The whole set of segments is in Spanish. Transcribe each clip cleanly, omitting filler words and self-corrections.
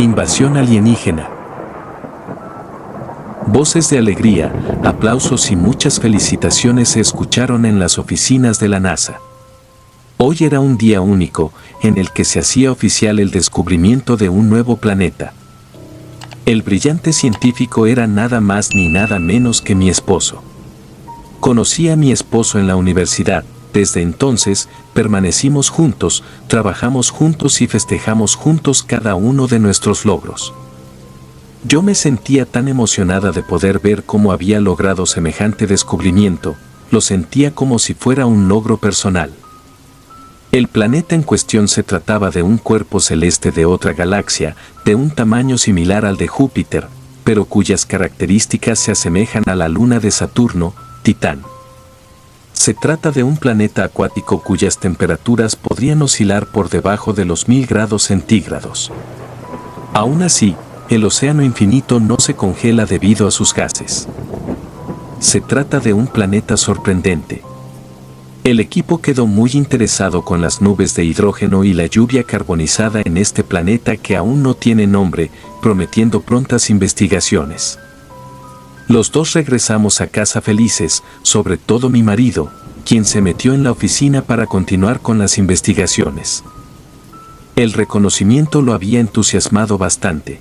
Invasión alienígena. Voces de alegría, aplausos y muchas felicitaciones se escucharon en las oficinas de la NASA. Hoy era un día único, en el que se hacía oficial el descubrimiento de un nuevo planeta. El brillante científico era nada más ni nada menos que mi esposo. Conocí a mi esposo en la universidad. Desde entonces, permanecimos juntos, trabajamos juntos y festejamos juntos cada uno de nuestros logros. Yo me sentía tan emocionada de poder ver cómo había logrado semejante descubrimiento, lo sentía como si fuera un logro personal. El planeta en cuestión se trataba de un cuerpo celeste de otra galaxia, de un tamaño similar al de Júpiter, pero cuyas características se asemejan a la luna de Saturno, Titán. Se trata de un planeta acuático cuyas temperaturas podrían oscilar por debajo de los 1000 grados centígrados. Aún así, el océano infinito no se congela debido a sus gases. Se trata de un planeta sorprendente. El equipo quedó muy interesado con las nubes de hidrógeno y la lluvia carbonizada en este planeta que aún no tiene nombre, prometiendo prontas investigaciones. Los dos regresamos a casa felices, sobre todo mi marido, quien se metió en la oficina para continuar con las investigaciones. El reconocimiento lo había entusiasmado bastante.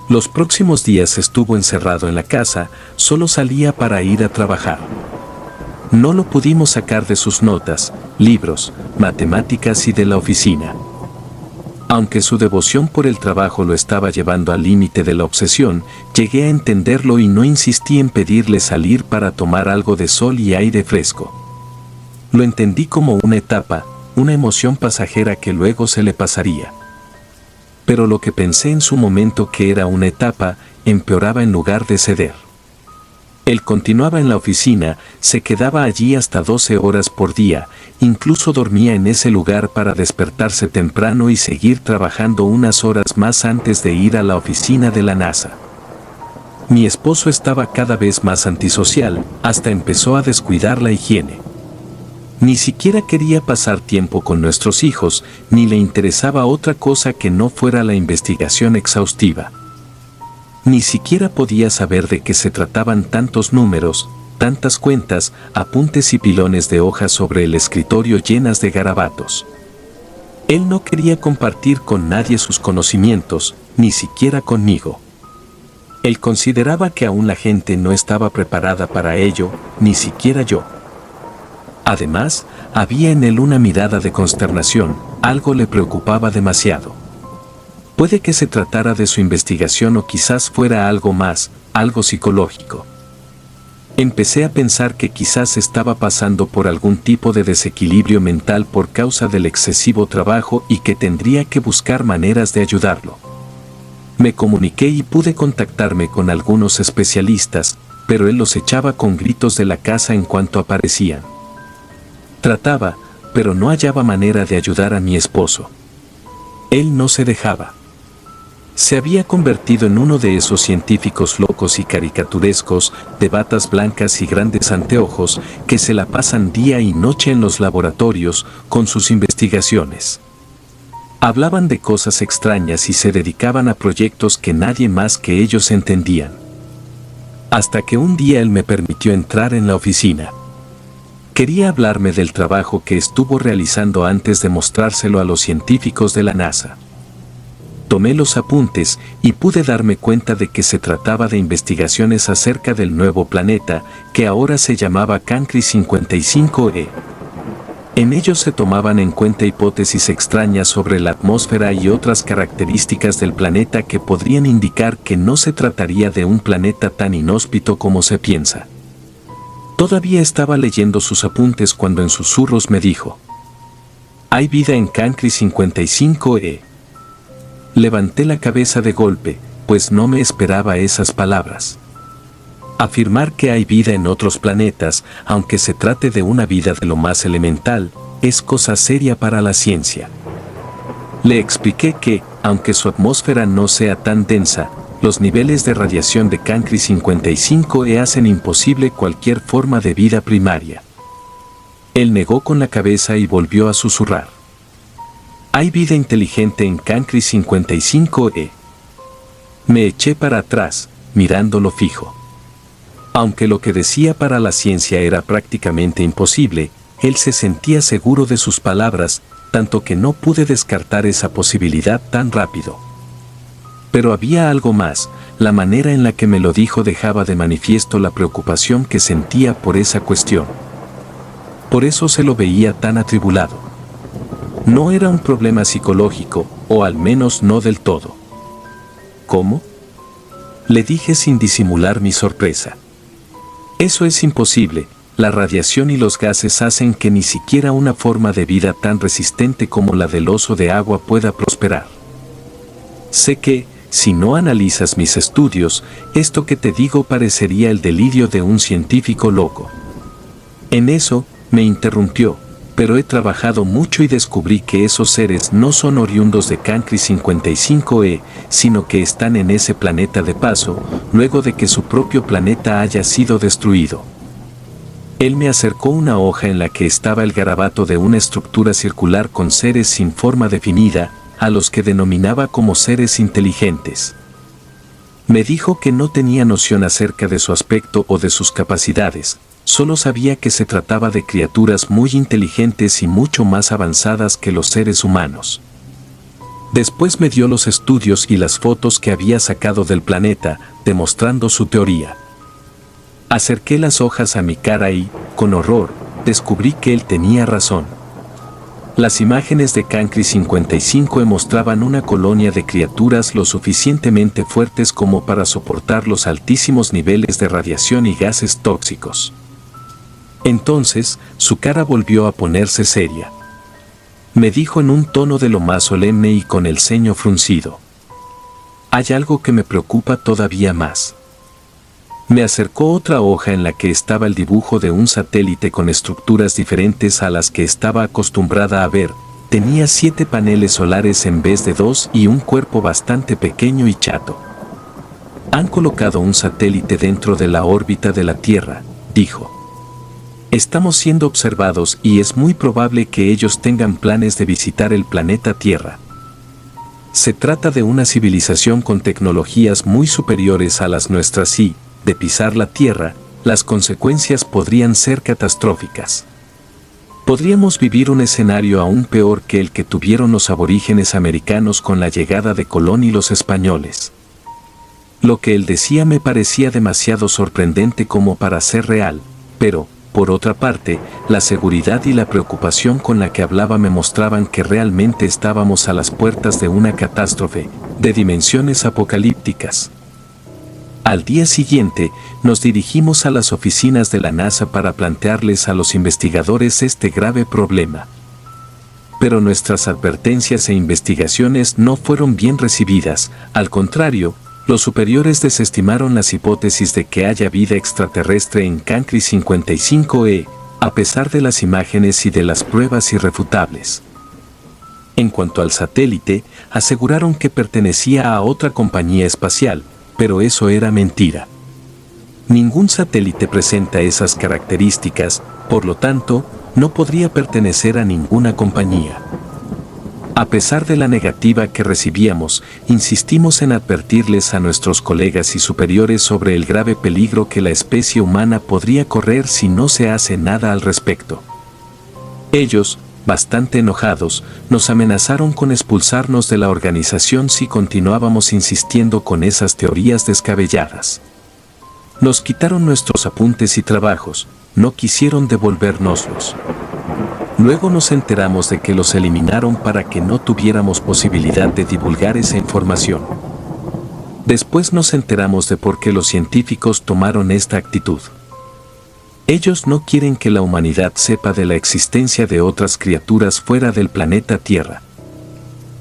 Los próximos días estuvo encerrado en la casa, solo salía para ir a trabajar. No lo pudimos sacar de sus notas, libros, matemáticas y de la oficina. Aunque su devoción por el trabajo lo estaba llevando al límite de la obsesión, llegué a entenderlo y no insistí en pedirle salir para tomar algo de sol y aire fresco. Lo entendí como una etapa, una emoción pasajera que luego se le pasaría. Pero lo que pensé en su momento que era una etapa, empeoraba en lugar de ceder. Él continuaba en la oficina, se quedaba allí hasta 12 horas por día, incluso dormía en ese lugar para despertarse temprano y seguir trabajando unas horas más antes de ir a la oficina de la NASA. Mi esposo estaba cada vez más antisocial, hasta empezó a descuidar la higiene. Ni siquiera quería pasar tiempo con nuestros hijos, ni le interesaba otra cosa que no fuera la investigación exhaustiva. Ni siquiera podía saber de qué se trataban tantos números, tantas cuentas, apuntes y pilones de hojas sobre el escritorio llenas de garabatos. Él no quería compartir con nadie sus conocimientos, ni siquiera conmigo. Él consideraba que aún la gente no estaba preparada para ello, ni siquiera yo. Además, había en él una mirada de consternación, algo le preocupaba demasiado. Puede que se tratara de su investigación o quizás fuera algo más, algo psicológico. Empecé a pensar que quizás estaba pasando por algún tipo de desequilibrio mental por causa del excesivo trabajo y que tendría que buscar maneras de ayudarlo. Me comuniqué y pude contactarme con algunos especialistas, pero él los echaba con gritos de la casa en cuanto aparecían. Trataba, pero no hallaba manera de ayudar a mi esposo. Él no se dejaba. Se había convertido en uno de esos científicos locos y caricaturescos, de batas blancas y grandes anteojos, que se la pasan día y noche en los laboratorios con sus investigaciones. Hablaban de cosas extrañas y se dedicaban a proyectos que nadie más que ellos entendían. Hasta que un día él me permitió entrar en la oficina. Quería hablarme del trabajo que estuvo realizando antes de mostrárselo a los científicos de la NASA. Tomé los apuntes y pude darme cuenta de que se trataba de investigaciones acerca del nuevo planeta, que ahora se llamaba Cancri 55e. En ellos se tomaban en cuenta hipótesis extrañas sobre la atmósfera y otras características del planeta que podrían indicar que no se trataría de un planeta tan inhóspito como se piensa. Todavía estaba leyendo sus apuntes cuando en susurros me dijo: «Hay vida en Cancri 55e». Levanté la cabeza de golpe, pues no me esperaba esas palabras. Afirmar que hay vida en otros planetas, aunque se trate de una vida de lo más elemental, es cosa seria para la ciencia. Le expliqué que, aunque su atmósfera no sea tan densa, los niveles de radiación de Cancri 55e hacen imposible cualquier forma de vida primaria. Él negó con la cabeza y volvió a susurrar: «Hay vida inteligente en Cancri 55e». Me eché para atrás, mirándolo fijo. Aunque lo que decía para la ciencia era prácticamente imposible, él se sentía seguro de sus palabras, tanto que no pude descartar esa posibilidad tan rápido. Pero había algo más, la manera en la que me lo dijo dejaba de manifiesto la preocupación que sentía por esa cuestión. Por eso se lo veía tan atribulado. No era un problema psicológico, o al menos no del todo. ¿Cómo? Le dije sin disimular mi sorpresa. Eso es imposible, la radiación y los gases hacen que ni siquiera una forma de vida tan resistente como la del oso de agua pueda prosperar. Sé que, si no analizas mis estudios, esto que te digo parecería el delirio de un científico loco. En eso, me interrumpió, pero he trabajado mucho y descubrí que esos seres no son oriundos de Cancri 55e, sino que están en ese planeta de paso, luego de que su propio planeta haya sido destruido. Él me acercó una hoja en la que estaba el garabato de una estructura circular con seres sin forma definida, a los que denominaba como seres inteligentes. Me dijo que no tenía noción acerca de su aspecto o de sus capacidades, solo sabía que se trataba de criaturas muy inteligentes y mucho más avanzadas que los seres humanos. Después me dio los estudios y las fotos que había sacado del planeta, demostrando su teoría. Acerqué las hojas a mi cara y, con horror, descubrí que él tenía razón. Las imágenes de Cancri 55e mostraban una colonia de criaturas lo suficientemente fuertes como para soportar los altísimos niveles de radiación y gases tóxicos. Entonces, su cara volvió a ponerse seria. Me dijo en un tono de lo más solemne y con el ceño fruncido. Hay algo que me preocupa todavía más. Me acercó otra hoja en la que estaba el dibujo de un satélite con estructuras diferentes a las que estaba acostumbrada a ver. Tenía 7 paneles solares en vez de 2 y un cuerpo bastante pequeño y chato. Han colocado un satélite dentro de la órbita de la Tierra, dijo. Estamos siendo observados y es muy probable que ellos tengan planes de visitar el planeta Tierra. Se trata de una civilización con tecnologías muy superiores a las nuestras y, de pisar la Tierra, las consecuencias podrían ser catastróficas. Podríamos vivir un escenario aún peor que el que tuvieron los aborígenes americanos con la llegada de Colón y los españoles. Lo que él decía me parecía demasiado sorprendente como para ser real, pero, por otra parte, la seguridad y la preocupación con la que hablaba me mostraban que realmente estábamos a las puertas de una catástrofe, de dimensiones apocalípticas. Al día siguiente, nos dirigimos a las oficinas de la NASA para plantearles a los investigadores este grave problema. Pero nuestras advertencias e investigaciones no fueron bien recibidas, al contrario, los superiores desestimaron las hipótesis de que haya vida extraterrestre en Cancri 55e, a pesar de las imágenes y de las pruebas irrefutables. En cuanto al satélite, aseguraron que pertenecía a otra compañía espacial, pero eso era mentira. Ningún satélite presenta esas características, por lo tanto, no podría pertenecer a ninguna compañía. A pesar de la negativa que recibíamos, insistimos en advertirles a nuestros colegas y superiores sobre el grave peligro que la especie humana podría correr si no se hace nada al respecto. Ellos, bastante enojados, nos amenazaron con expulsarnos de la organización si continuábamos insistiendo con esas teorías descabelladas. Nos quitaron nuestros apuntes y trabajos, no quisieron devolvérnoslos. Luego nos enteramos de que los eliminaron para que no tuviéramos posibilidad de divulgar esa información. Después nos enteramos de por qué los científicos tomaron esta actitud. Ellos no quieren que la humanidad sepa de la existencia de otras criaturas fuera del planeta Tierra.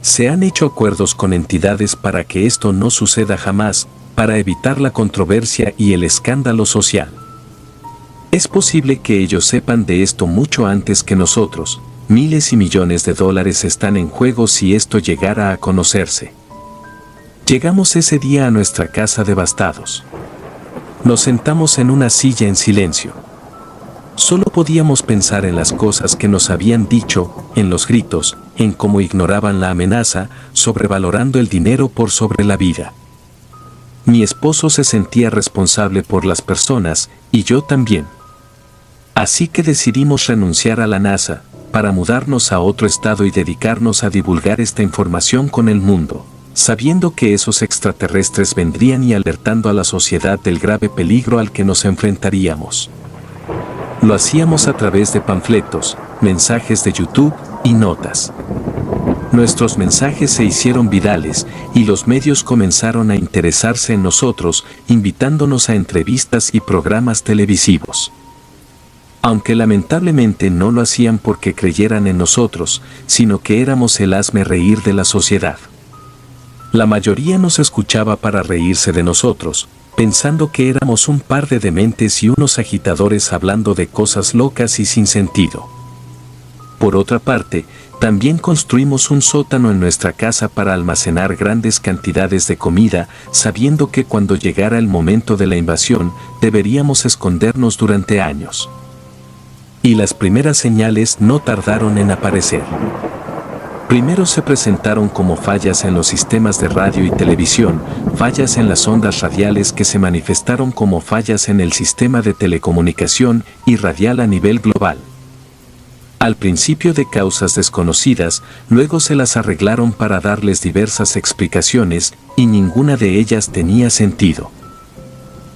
Se han hecho acuerdos con entidades para que esto no suceda jamás, para evitar la controversia y el escándalo social. Es posible que ellos sepan de esto mucho antes que nosotros. Miles y millones de dólares están en juego si esto llegara a conocerse. Llegamos ese día a nuestra casa devastados. Nos sentamos en una silla en silencio. Solo podíamos pensar en las cosas que nos habían dicho, en los gritos, en cómo ignoraban la amenaza, sobrevalorando el dinero por sobre la vida. Mi esposo se sentía responsable por las personas, y yo también. Así que decidimos renunciar a la NASA, para mudarnos a otro estado y dedicarnos a divulgar esta información con el mundo, sabiendo que esos extraterrestres vendrían y alertando a la sociedad del grave peligro al que nos enfrentaríamos. Lo hacíamos a través de panfletos, mensajes de YouTube y notas. Nuestros mensajes se hicieron virales y los medios comenzaron a interesarse en nosotros, invitándonos a entrevistas y programas televisivos. Aunque lamentablemente no lo hacían porque creyeran en nosotros, sino que éramos el hazmerreír de la sociedad. La mayoría nos escuchaba para reírse de nosotros, pensando que éramos un par de dementes y unos agitadores hablando de cosas locas y sin sentido. Por otra parte, también construimos un sótano en nuestra casa para almacenar grandes cantidades de comida, sabiendo que cuando llegara el momento de la invasión, deberíamos escondernos durante años. Y las primeras señales no tardaron en aparecer. Primero se presentaron como fallas en los sistemas de radio y televisión, fallas en las ondas radiales que se manifestaron como fallas en el sistema de telecomunicación y radial a nivel global. Al principio de causas desconocidas, luego se las arreglaron para darles diversas explicaciones, y ninguna de ellas tenía sentido.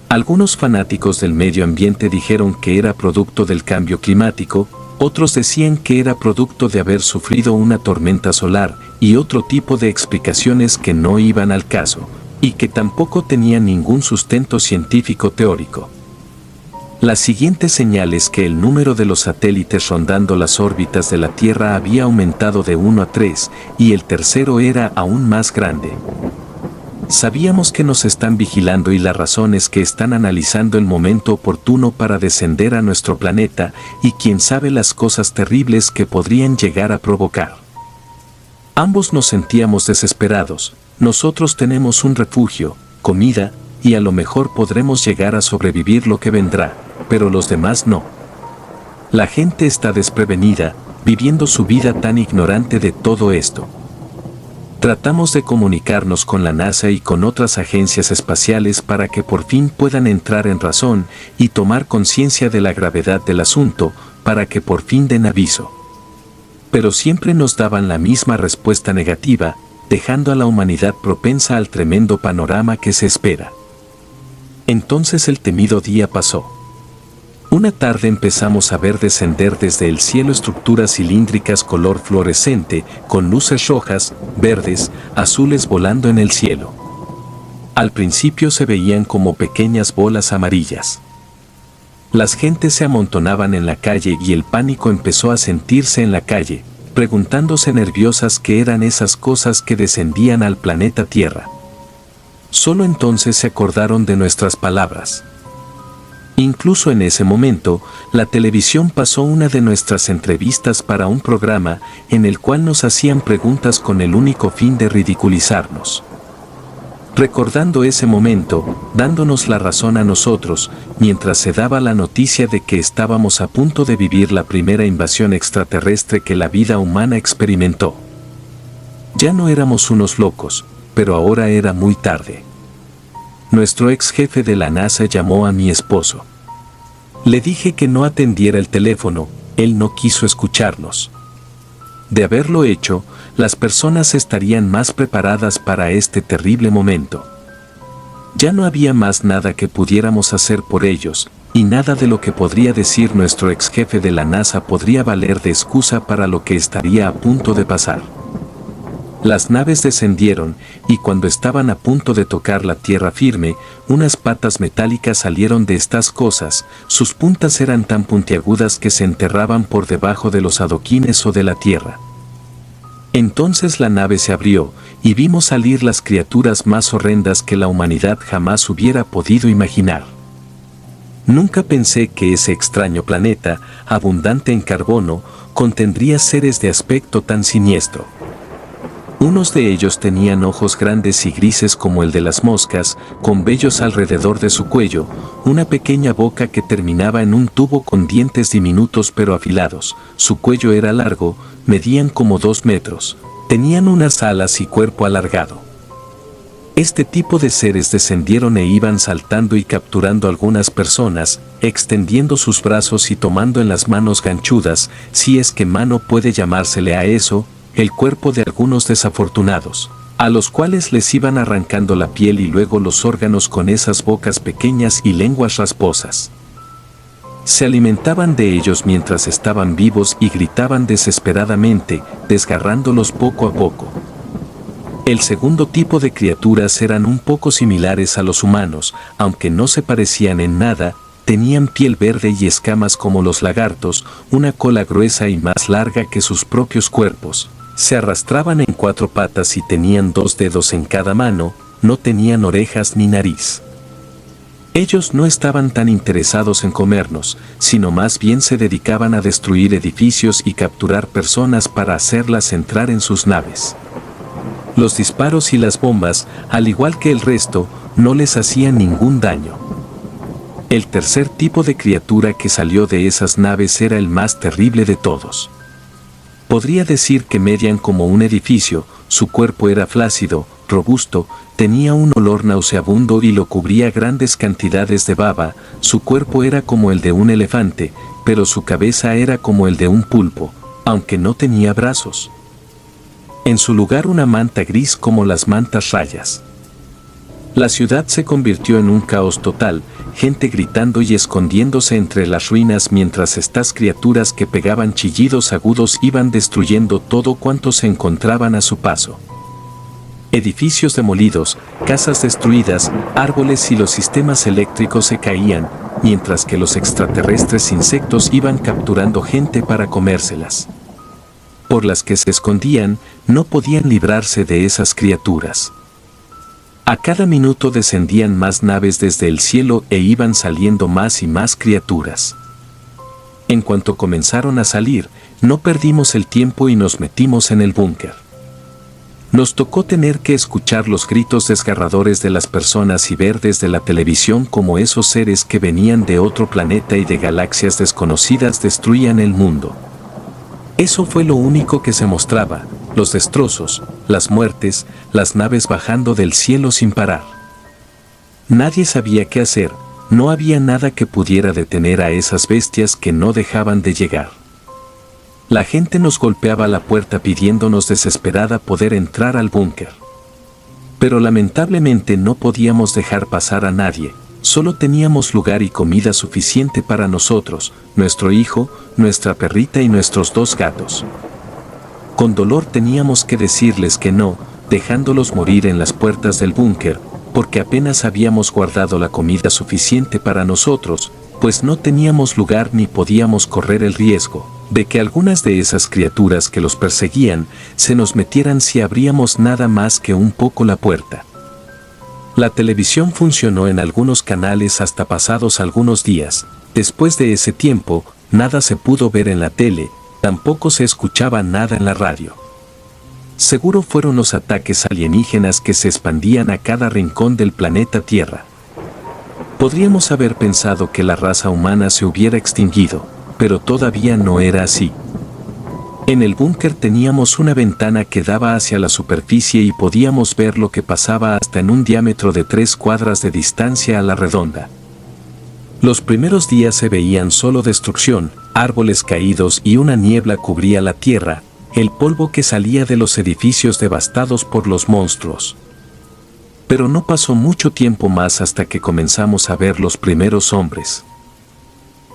Algunos fanáticos del medio ambiente dijeron que era producto del cambio climático, otros decían que era producto de haber sufrido una tormenta solar, y otro tipo de explicaciones que no iban al caso, y que tampoco tenían ningún sustento científico teórico. La siguiente señal es que el número de los satélites rondando las órbitas de la Tierra había aumentado de 1 a 3, y el tercero era aún más grande. Sabíamos que nos están vigilando y la razón es que están analizando el momento oportuno para descender a nuestro planeta y quién sabe las cosas terribles que podrían llegar a provocar. Ambos nos sentíamos desesperados. Nosotros tenemos un refugio, comida, y a lo mejor podremos llegar a sobrevivir lo que vendrá, pero los demás no. La gente está desprevenida, viviendo su vida tan ignorante de todo esto. Tratamos de comunicarnos con la NASA y con otras agencias espaciales para que por fin puedan entrar en razón y tomar conciencia de la gravedad del asunto, para que por fin den aviso. Pero siempre nos daban la misma respuesta negativa, dejando a la humanidad propensa al tremendo panorama que se espera. Entonces el temido día pasó. Una tarde empezamos a ver descender desde el cielo estructuras cilíndricas color fluorescente, con luces rojas, verdes, azules volando en el cielo. Al principio se veían como pequeñas bolas amarillas. Las gentes se amontonaban en la calle y el pánico empezó a sentirse en la calle, preguntándose nerviosas qué eran esas cosas que descendían al planeta Tierra. Solo entonces se acordaron de nuestras palabras. Incluso en ese momento, la televisión pasó una de nuestras entrevistas para un programa en el cual nos hacían preguntas con el único fin de ridiculizarnos. Recordando ese momento, dándonos la razón a nosotros, mientras se daba la noticia de que estábamos a punto de vivir la primera invasión extraterrestre que la vida humana experimentó. Ya no éramos unos locos, pero ahora era muy tarde. Nuestro ex jefe de la NASA llamó a mi esposo. Le dije que no atendiera el teléfono, él no quiso escucharnos. De haberlo hecho, las personas estarían más preparadas para este terrible momento. Ya no había más nada que pudiéramos hacer por ellos, y nada de lo que podría decir nuestro ex jefe de la NASA podría valer de excusa para lo que estaría a punto de pasar. Las naves descendieron, y cuando estaban a punto de tocar la tierra firme, unas patas metálicas salieron de estas cosas, sus puntas eran tan puntiagudas que se enterraban por debajo de los adoquines o de la tierra. Entonces la nave se abrió, y vimos salir las criaturas más horrendas que la humanidad jamás hubiera podido imaginar. Nunca pensé que ese extraño planeta, abundante en carbono, contendría seres de aspecto tan siniestro. Unos de ellos tenían ojos grandes y grises como el de las moscas, con vellos alrededor de su cuello, una pequeña boca que terminaba en un tubo con dientes diminutos pero afilados, su cuello era largo, medían como 2 metros, tenían unas alas y cuerpo alargado. Este tipo de seres descendieron e iban saltando y capturando a algunas personas, extendiendo sus brazos y tomando en las manos ganchudas, si es que mano puede llamársele a eso, el cuerpo de algunos desafortunados, a los cuales les iban arrancando la piel y luego los órganos con esas bocas pequeñas y lenguas rasposas. Se alimentaban de ellos mientras estaban vivos y gritaban desesperadamente, desgarrándolos poco a poco. El segundo tipo de criaturas eran un poco similares a los humanos, aunque no se parecían en nada, tenían piel verde y escamas como los lagartos, una cola gruesa y más larga que sus propios cuerpos. Se arrastraban en 4 patas y tenían 2 dedos en cada mano, no tenían orejas ni nariz. Ellos no estaban tan interesados en comernos, sino más bien se dedicaban a destruir edificios y capturar personas para hacerlas entrar en sus naves. Los disparos y las bombas, al igual que el resto, no les hacían ningún daño. El tercer tipo de criatura que salió de esas naves era el más terrible de todos. Podría decir que medían como un edificio, su cuerpo era flácido, robusto, tenía un olor nauseabundo y lo cubría grandes cantidades de baba, su cuerpo era como el de un elefante, pero su cabeza era como el de un pulpo, aunque no tenía brazos. En su lugar una manta gris como las mantas rayas. La ciudad se convirtió en un caos total, gente gritando y escondiéndose entre las ruinas mientras estas criaturas que pegaban chillidos agudos iban destruyendo todo cuanto se encontraban a su paso. Edificios demolidos, casas destruidas, árboles y los sistemas eléctricos se caían, mientras que los extraterrestres insectos iban capturando gente para comérselas. Por las que se escondían, no podían librarse de esas criaturas. A cada minuto descendían más naves desde el cielo e iban saliendo más y más criaturas. En cuanto comenzaron a salir, no perdimos el tiempo y nos metimos en el búnker. Nos tocó tener que escuchar los gritos desgarradores de las personas y ver desde la televisión cómo esos seres que venían de otro planeta y de galaxias desconocidas destruían el mundo. Eso fue lo único que se mostraba, los destrozos, las muertes, las naves bajando del cielo sin parar. Nadie sabía qué hacer, no había nada que pudiera detener a esas bestias que no dejaban de llegar. La gente nos golpeaba la puerta pidiéndonos desesperada poder entrar al búnker. Pero lamentablemente no podíamos dejar pasar a nadie. Solo teníamos lugar y comida suficiente para nosotros, nuestro hijo, nuestra perrita y nuestros 2 gatos. Con dolor teníamos que decirles que no, dejándolos morir en las puertas del búnker, porque apenas habíamos guardado la comida suficiente para nosotros, pues no teníamos lugar ni podíamos correr el riesgo de que algunas de esas criaturas que los perseguían se nos metieran si abríamos nada más que un poco la puerta. La televisión funcionó en algunos canales hasta pasados algunos días. Después de ese tiempo, nada se pudo ver en la tele, tampoco se escuchaba nada en la radio. Seguro fueron los ataques alienígenas que se expandían a cada rincón del planeta Tierra. Podríamos haber pensado que la raza humana se hubiera extinguido, pero todavía no era así. En el búnker teníamos una ventana que daba hacia la superficie y podíamos ver lo que pasaba hasta en un diámetro de 3 cuadras de distancia a la redonda. Los primeros días se veían solo destrucción, árboles caídos y una niebla cubría la tierra, el polvo que salía de los edificios devastados por los monstruos. Pero no pasó mucho tiempo más hasta que comenzamos a ver los primeros hombres.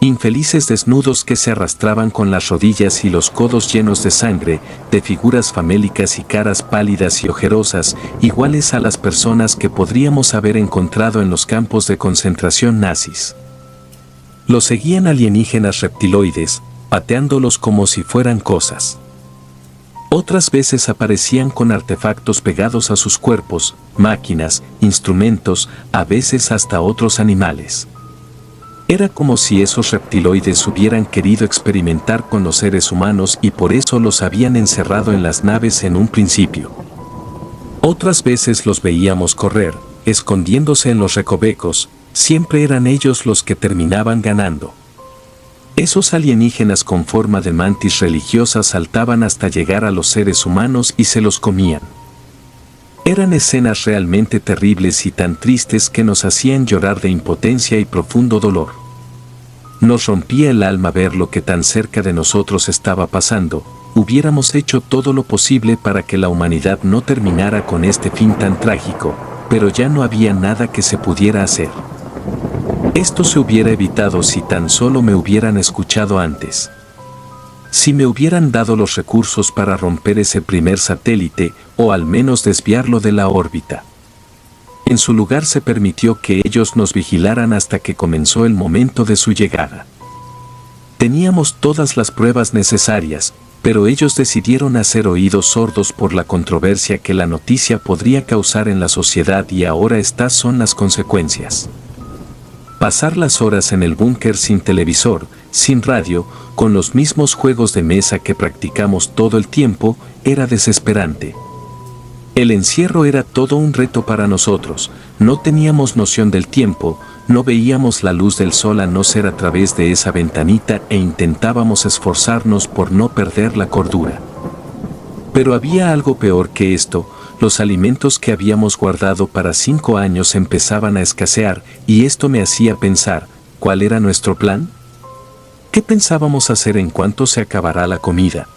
Infelices desnudos que se arrastraban con las rodillas y los codos llenos de sangre, de figuras famélicas y caras pálidas y ojerosas, iguales a las personas que podríamos haber encontrado en los campos de concentración nazis. Los seguían alienígenas reptiloides, pateándolos como si fueran cosas. Otras veces aparecían con artefactos pegados a sus cuerpos, máquinas, instrumentos, a veces hasta otros animales. Era como si esos reptiloides hubieran querido experimentar con los seres humanos y por eso los habían encerrado en las naves en un principio. Otras veces los veíamos correr, escondiéndose en los recovecos, siempre eran ellos los que terminaban ganando. Esos alienígenas con forma de mantis religiosas saltaban hasta llegar a los seres humanos y se los comían. Eran escenas realmente terribles y tan tristes que nos hacían llorar de impotencia y profundo dolor. Nos rompía el alma ver lo que tan cerca de nosotros estaba pasando. Hubiéramos hecho todo lo posible para que la humanidad no terminara con este fin tan trágico, pero ya no había nada que se pudiera hacer. Esto se hubiera evitado si tan solo me hubieran escuchado antes. Si me hubieran dado los recursos para romper ese primer satélite o al menos desviarlo de la órbita. En su lugar se permitió que ellos nos vigilaran hasta que comenzó el momento de su llegada. Teníamos todas las pruebas necesarias, pero ellos decidieron hacer oídos sordos por la controversia que la noticia podría causar en la sociedad y ahora estas son las consecuencias. Pasar las horas en el búnker sin televisor, sin radio, con los mismos juegos de mesa que practicamos todo el tiempo, era desesperante. El encierro era todo un reto para nosotros, no teníamos noción del tiempo, no veíamos la luz del sol a no ser a través de esa ventanita e intentábamos esforzarnos por no perder la cordura. Pero había algo peor que esto. Los alimentos que habíamos guardado para 5 años empezaban a escasear y esto me hacía pensar, ¿cuál era nuestro plan? ¿Qué pensábamos hacer en cuanto se acabará la comida?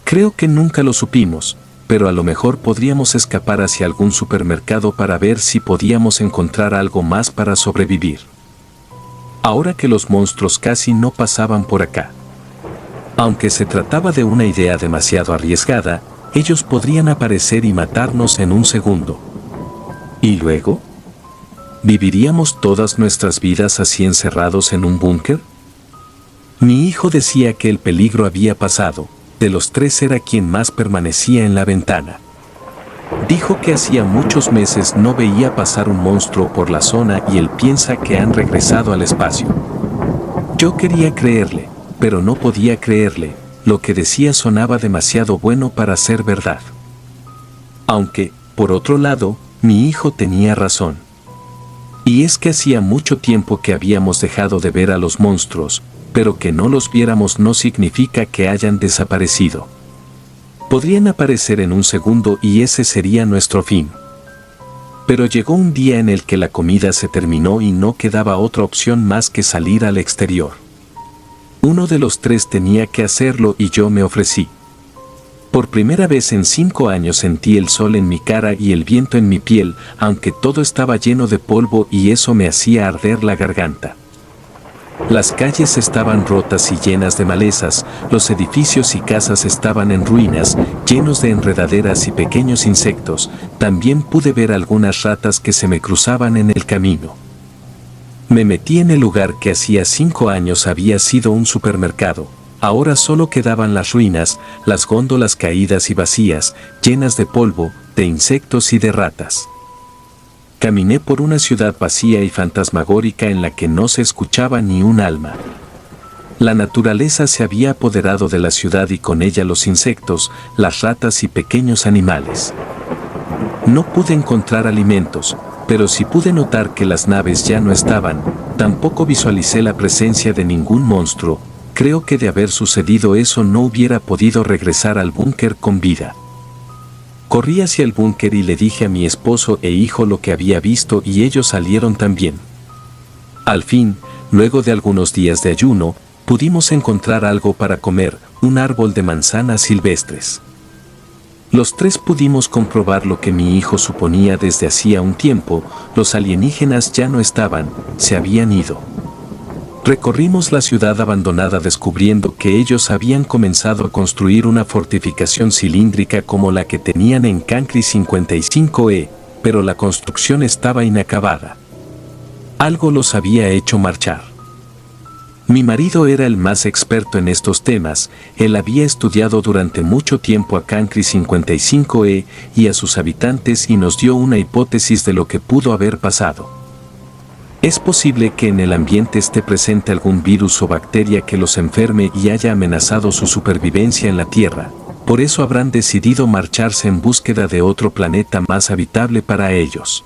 Creo que nunca lo supimos, pero a lo mejor podríamos escapar hacia algún supermercado para ver si podíamos encontrar algo más para sobrevivir. Ahora que los monstruos casi no pasaban por acá. Aunque se trataba de una idea demasiado arriesgada, ellos podrían aparecer y matarnos en un segundo. ¿Y luego? ¿Viviríamos todas nuestras vidas así encerrados en un búnker? Mi hijo decía que el peligro había pasado, de los 3 era quien más permanecía en la ventana. Dijo que hacía muchos meses no veía pasar un monstruo por la zona y él piensa que han regresado al espacio. Yo quería creerle, pero no podía creerle. Lo que decía sonaba demasiado bueno para ser verdad. Aunque, por otro lado, mi hijo tenía razón. Y es que hacía mucho tiempo que habíamos dejado de ver a los monstruos, pero que no los viéramos no significa que hayan desaparecido. Podrían aparecer en un segundo y ese sería nuestro fin. Pero llegó un día en el que la comida se terminó y no quedaba otra opción más que salir al exterior. Uno de los 3 tenía que hacerlo y yo me ofrecí. Por primera vez en 5 años sentí el sol en mi cara y el viento en mi piel, aunque todo estaba lleno de polvo y eso me hacía arder la garganta. Las calles estaban rotas y llenas de malezas, los edificios y casas estaban en ruinas, llenos de enredaderas y pequeños insectos. También pude ver algunas ratas que se me cruzaban en el camino. Me metí en el lugar que hacía 5 años había sido un supermercado. Ahora solo quedaban las ruinas, las góndolas caídas y vacías, llenas de polvo, de insectos y de ratas. Caminé por una ciudad vacía y fantasmagórica en la que no se escuchaba ni un alma. La naturaleza se había apoderado de la ciudad y con ella los insectos, las ratas y pequeños animales. No pude encontrar alimentos, pero sí pude notar que las naves ya no estaban, tampoco visualicé la presencia de ningún monstruo. Creo que de haber sucedido eso no hubiera podido regresar al búnker con vida. Corrí hacia el búnker y le dije a mi esposo e hijo lo que había visto y ellos salieron también. Al fin, luego de algunos días de ayuno, pudimos encontrar algo para comer, un árbol de manzanas silvestres. Los 3 pudimos comprobar lo que mi hijo suponía desde hacía un tiempo, los alienígenas ya no estaban, se habían ido. Recorrimos la ciudad abandonada descubriendo que ellos habían comenzado a construir una fortificación cilíndrica como la que tenían en Cancri 55E, pero la construcción estaba inacabada. Algo los había hecho marchar. Mi marido era el más experto en estos temas, él había estudiado durante mucho tiempo a Cancri 55E y a sus habitantes y nos dio una hipótesis de lo que pudo haber pasado. Es posible que en el ambiente esté presente algún virus o bacteria que los enferme y haya amenazado su supervivencia en la Tierra, por eso habrán decidido marcharse en búsqueda de otro planeta más habitable para ellos.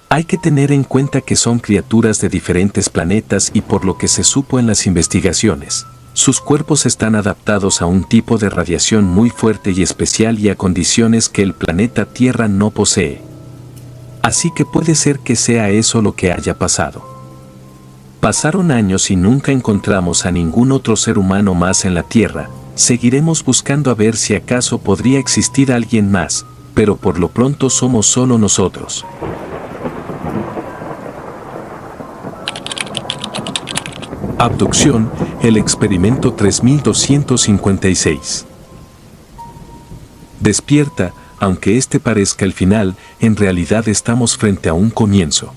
Hay que tener en cuenta que son criaturas de diferentes planetas y por lo que se supo en las investigaciones, sus cuerpos están adaptados a un tipo de radiación muy fuerte y especial y a condiciones que el planeta Tierra no posee. Así que puede ser que sea eso lo que haya pasado. Pasaron años y nunca encontramos a ningún otro ser humano más en la Tierra. Seguiremos buscando a ver si acaso podría existir alguien más, pero por lo pronto somos solo nosotros. Abducción, el experimento 3256. Despierta, aunque este parezca el final, en realidad estamos frente a un comienzo.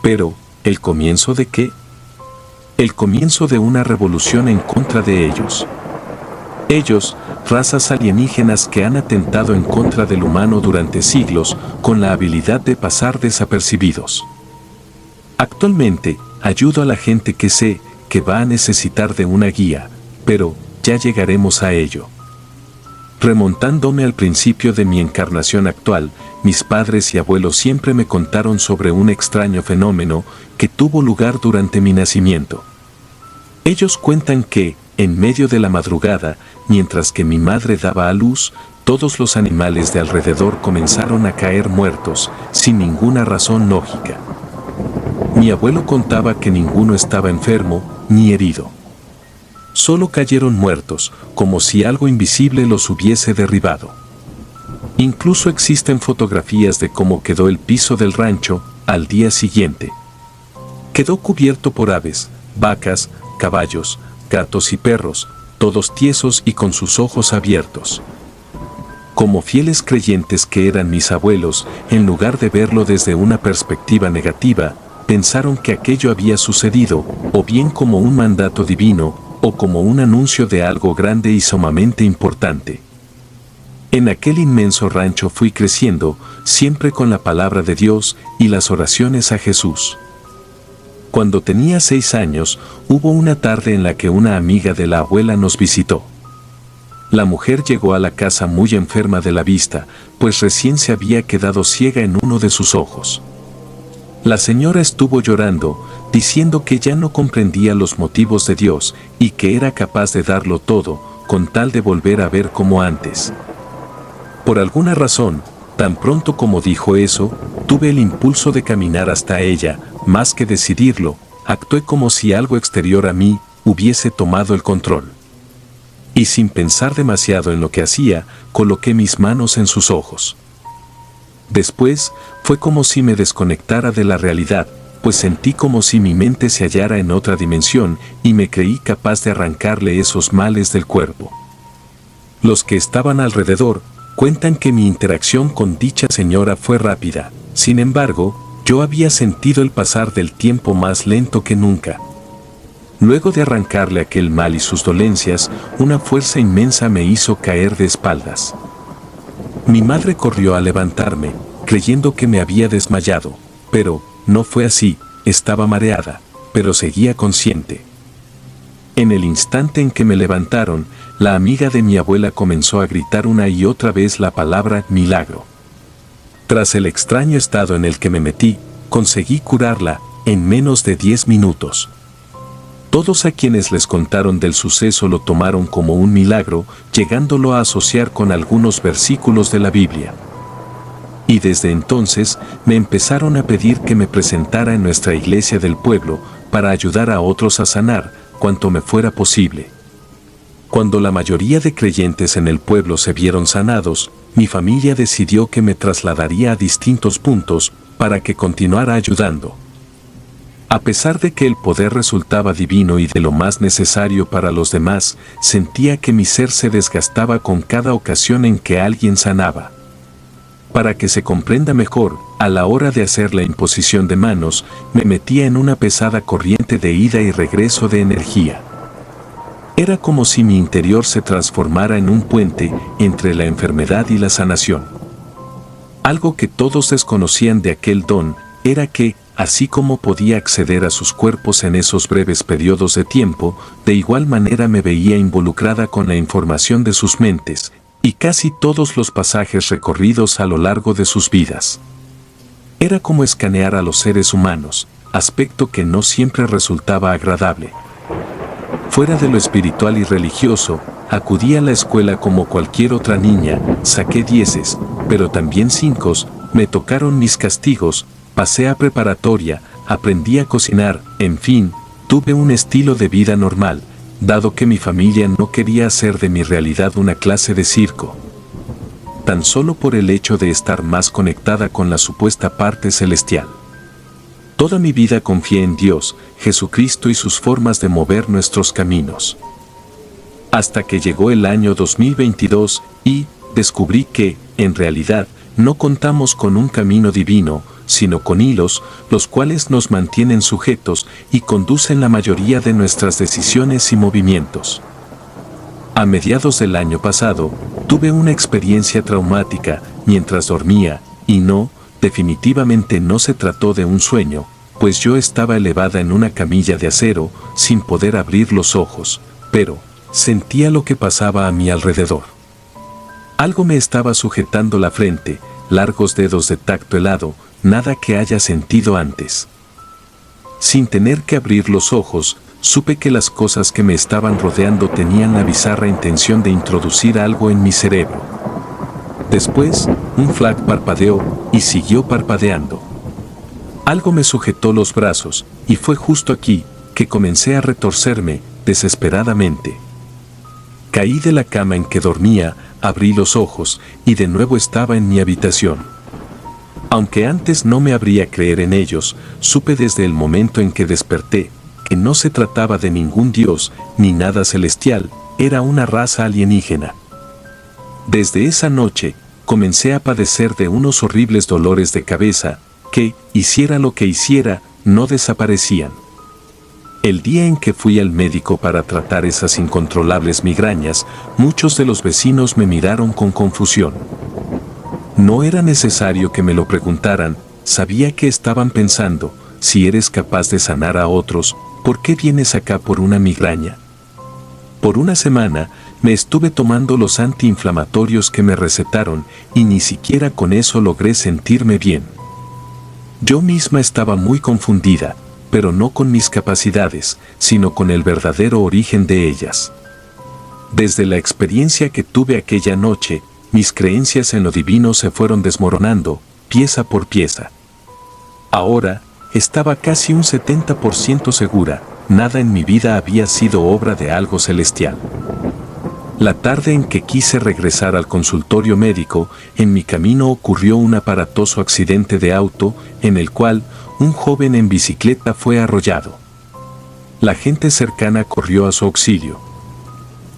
Pero, ¿el comienzo de qué? El comienzo de una revolución en contra de ellos. Ellos, razas alienígenas que han atentado en contra del humano durante siglos, con la habilidad de pasar desapercibidos. Actualmente, ayudo a la gente que sé que va a necesitar de una guía, pero ya llegaremos a ello. Remontándome al principio de mi encarnación actual, mis padres y abuelos siempre me contaron sobre un extraño fenómeno que tuvo lugar durante mi nacimiento. Ellos cuentan que, en medio de la madrugada, mientras que mi madre daba a luz, todos los animales de alrededor comenzaron a caer muertos, sin ninguna razón lógica. Mi abuelo contaba que ninguno estaba enfermo ni herido. Solo cayeron muertos, como si algo invisible los hubiese derribado. Incluso existen fotografías de cómo quedó el piso del rancho al día siguiente. Quedó cubierto por aves, vacas, caballos, gatos y perros, todos tiesos y con sus ojos abiertos. Como fieles creyentes que eran mis abuelos, en lugar de verlo desde una perspectiva negativa, pensaron que aquello había sucedido, o bien como un mandato divino, o como un anuncio de algo grande y sumamente importante. En aquel inmenso rancho fui creciendo, siempre con la palabra de Dios y las oraciones a Jesús. Cuando tenía 6 años, hubo una tarde en la que una amiga de la abuela nos visitó. La mujer llegó a la casa muy enferma de la vista, pues recién se había quedado ciega en uno de sus ojos. La señora estuvo llorando, diciendo que ya no comprendía los motivos de Dios y que era capaz de darlo todo, con tal de volver a ver como antes. Por alguna razón, tan pronto como dijo eso, tuve el impulso de caminar hasta ella, más que decidirlo, actué como si algo exterior a mí hubiese tomado el control. Y sin pensar demasiado en lo que hacía, coloqué mis manos en sus ojos. Después, fue como si me desconectara de la realidad, pues sentí como si mi mente se hallara en otra dimensión y me creí capaz de arrancarle esos males del cuerpo. Los que estaban alrededor cuentan que mi interacción con dicha señora fue rápida. Sin embargo, yo había sentido el pasar del tiempo más lento que nunca. Luego de arrancarle aquel mal y sus dolencias, una fuerza inmensa me hizo caer de espaldas. Mi madre corrió a levantarme, creyendo que me había desmayado, pero no fue así, estaba mareada, pero seguía consciente. En el instante en que me levantaron, la amiga de mi abuela comenzó a gritar una y otra vez la palabra milagro. Tras el extraño estado en el que me metí, conseguí curarla en menos de 10 minutos. Todos a quienes les contaron del suceso lo tomaron como un milagro, llegándolo a asociar con algunos versículos de la Biblia. Y desde entonces me empezaron a pedir que me presentara en nuestra iglesia del pueblo para ayudar a otros a sanar cuanto me fuera posible. Cuando la mayoría de creyentes en el pueblo se vieron sanados, mi familia decidió que me trasladaría a distintos puntos para que continuara ayudando. A pesar de que el poder resultaba divino y de lo más necesario para los demás, sentía que mi ser se desgastaba con cada ocasión en que alguien sanaba. Para que se comprenda mejor, a la hora de hacer la imposición de manos, me metía en una pesada corriente de ida y regreso de energía. Era como si mi interior se transformara en un puente entre la enfermedad y la sanación. Algo que todos desconocían de aquel don era que, así como podía acceder a sus cuerpos en esos breves periodos de tiempo, de igual manera me veía involucrada con la información de sus mentes, y casi todos los pasajes recorridos a lo largo de sus vidas. Era como escanear a los seres humanos, aspecto que no siempre resultaba agradable. Fuera de lo espiritual y religioso, acudí a la escuela como cualquier otra niña, saqué 10, pero también 5, me tocaron mis castigos, pasé a preparatoria, aprendí a cocinar, en fin, tuve un estilo de vida normal, dado que mi familia no quería hacer de mi realidad una clase de circo. Tan solo por el hecho de estar más conectada con la supuesta parte celestial. Toda mi vida confié en Dios, Jesucristo y sus formas de mover nuestros caminos. Hasta que llegó el año 2022 y descubrí que, en realidad, no contamos con un camino divino, sino con hilos, los cuales nos mantienen sujetos y conducen la mayoría de nuestras decisiones y movimientos. A mediados del año pasado, tuve una experiencia traumática mientras dormía, y no, definitivamente no se trató de un sueño, pues yo estaba elevada en una camilla de acero, sin poder abrir los ojos, pero sentía lo que pasaba a mi alrededor. Algo me estaba sujetando la frente, largos dedos de tacto helado, nada que haya sentido antes. Sin tener que abrir los ojos, supe que las cosas que me estaban rodeando tenían la bizarra intención de introducir algo en mi cerebro. Después, un flash parpadeó y siguió parpadeando. Algo me sujetó los brazos, y fue justo aquí que comencé a retorcerme desesperadamente. Caí de la cama en que dormía, abrí los ojos y de nuevo estaba en mi habitación. Aunque antes no me habría creer en ellos, supe desde el momento en que desperté que no se trataba de ningún dios ni nada celestial, era una raza alienígena. Desde esa noche, comencé a padecer de unos horribles dolores de cabeza que, hiciera lo que hiciera, no desaparecían. El día en que fui al médico para tratar esas incontrolables migrañas, muchos de los vecinos me miraron con confusión. No era necesario que me lo preguntaran, sabía que estaban pensando, si eres capaz de sanar a otros, ¿por qué vienes acá por una migraña? Por una semana, me estuve tomando los antiinflamatorios que me recetaron y ni siquiera con eso logré sentirme bien. Yo misma estaba muy confundida, pero no con mis capacidades, sino con el verdadero origen de ellas. Desde la experiencia que tuve aquella noche, mis creencias en lo divino se fueron desmoronando, pieza por pieza. Ahora, estaba casi un 70% segura, nada en mi vida había sido obra de algo celestial. La tarde en que quise regresar al consultorio médico, en mi camino ocurrió un aparatoso accidente de auto, en el cual un joven en bicicleta fue arrollado. La gente cercana corrió a su auxilio.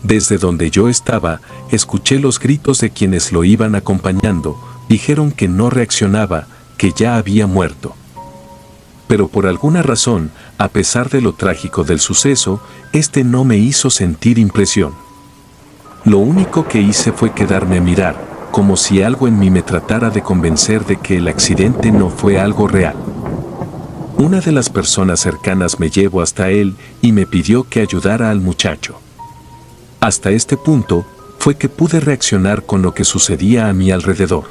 Desde donde yo estaba, escuché los gritos de quienes lo iban acompañando, dijeron que no reaccionaba, que ya había muerto. Pero por alguna razón, a pesar de lo trágico del suceso, este no me hizo sentir impresión. Lo único que hice fue quedarme a mirar, como si algo en mí me tratara de convencer de que el accidente no fue algo real. Una de las personas cercanas me llevó hasta él y me pidió que ayudara al muchacho. Hasta este punto, fue que pude reaccionar con lo que sucedía a mi alrededor.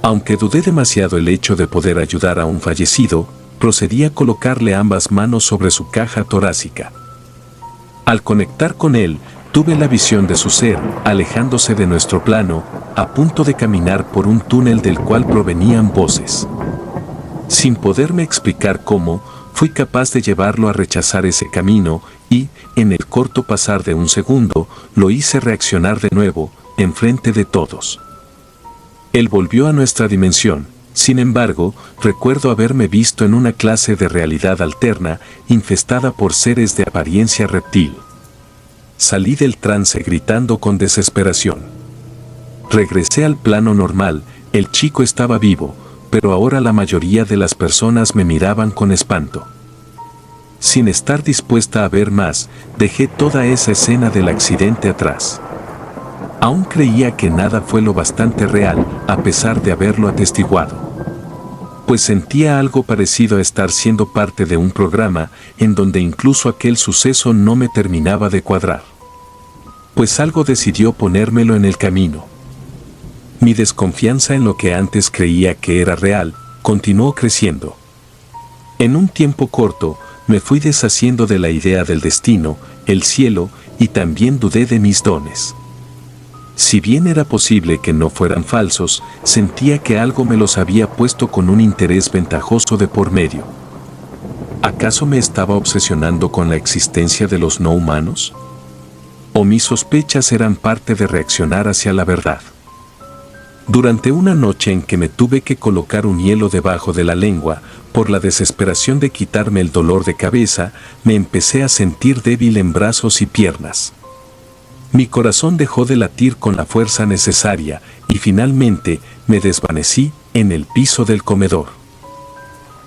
Aunque dudé demasiado el hecho de poder ayudar a un fallecido, procedí a colocarle ambas manos sobre su caja torácica. Al conectar con él, tuve la visión de su ser, alejándose de nuestro plano, a punto de caminar por un túnel del cual provenían voces. Sin poderme explicar cómo, fui capaz de llevarlo a rechazar ese camino y, en el corto pasar de un segundo, lo hice reaccionar de nuevo, enfrente de todos. Él volvió a nuestra dimensión. Sin embargo, recuerdo haberme visto en una clase de realidad alterna, infestada por seres de apariencia reptil. Salí del trance gritando con desesperación. Regresé al plano normal, el chico estaba vivo, pero ahora la mayoría de las personas me miraban con espanto. Sin estar dispuesta a ver más, dejé toda esa escena del accidente atrás. Aún creía que nada fue lo bastante real, a pesar de haberlo atestiguado. Pues sentía algo parecido a estar siendo parte de un programa, en donde incluso aquel suceso no me terminaba de cuadrar. Pues algo decidió ponérmelo en el camino. Mi desconfianza en lo que antes creía que era real, continuó creciendo. En un tiempo corto, me fui deshaciendo de la idea del destino, el cielo, y también dudé de mis dones. Si bien era posible que no fueran falsos, sentía que algo me los había puesto con un interés ventajoso de por medio. ¿Acaso me estaba obsesionando con la existencia de los no humanos? ¿O mis sospechas eran parte de reaccionar hacia la verdad? Durante una noche en que me tuve que colocar un hielo debajo de la lengua, por la desesperación de quitarme el dolor de cabeza, me empecé a sentir débil en brazos y piernas. Mi corazón dejó de latir con la fuerza necesaria y finalmente me desvanecí en el piso del comedor.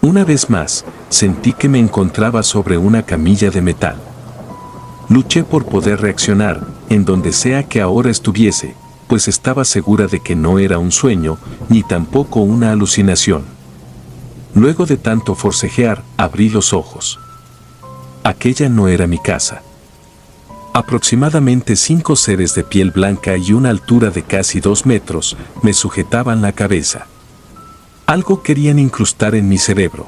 Una vez más, sentí que me encontraba sobre una camilla de metal. Luché por poder reaccionar, en donde sea que ahora estuviese, pues estaba segura de que no era un sueño, ni tampoco una alucinación. Luego de tanto forcejear, abrí los ojos. Aquella no era mi casa. Aproximadamente 5 seres de piel blanca y una altura de casi 2 metros me sujetaban la cabeza. Algo querían incrustar en mi cerebro.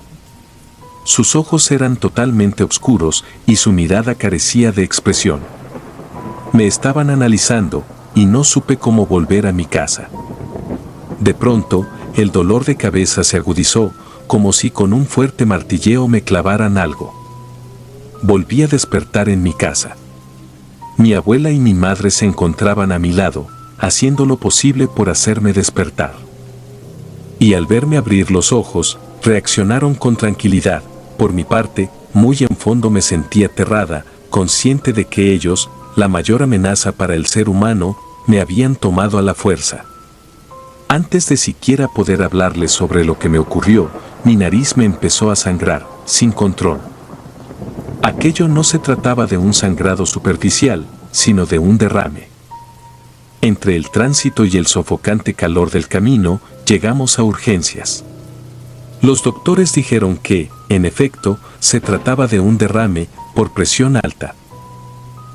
Sus ojos eran totalmente oscuros y su mirada carecía de expresión. Me estaban analizando y no supe cómo volver a mi casa. De pronto, el dolor de cabeza se agudizó, como si con un fuerte martilleo me clavaran algo. Volví a despertar en mi casa. Mi abuela y mi madre se encontraban a mi lado, haciendo lo posible por hacerme despertar. Y al verme abrir los ojos, reaccionaron con tranquilidad. Por mi parte, muy en fondo me sentí aterrada, consciente de que ellos, la mayor amenaza para el ser humano, me habían tomado a la fuerza. Antes de siquiera poder hablarles sobre lo que me ocurrió, mi nariz me empezó a sangrar, sin control. Aquello no se trataba de un sangrado superficial, sino de un derrame. Entre el tránsito y el sofocante calor del camino, llegamos a urgencias. Los doctores dijeron que, en efecto, se trataba de un derrame por presión alta.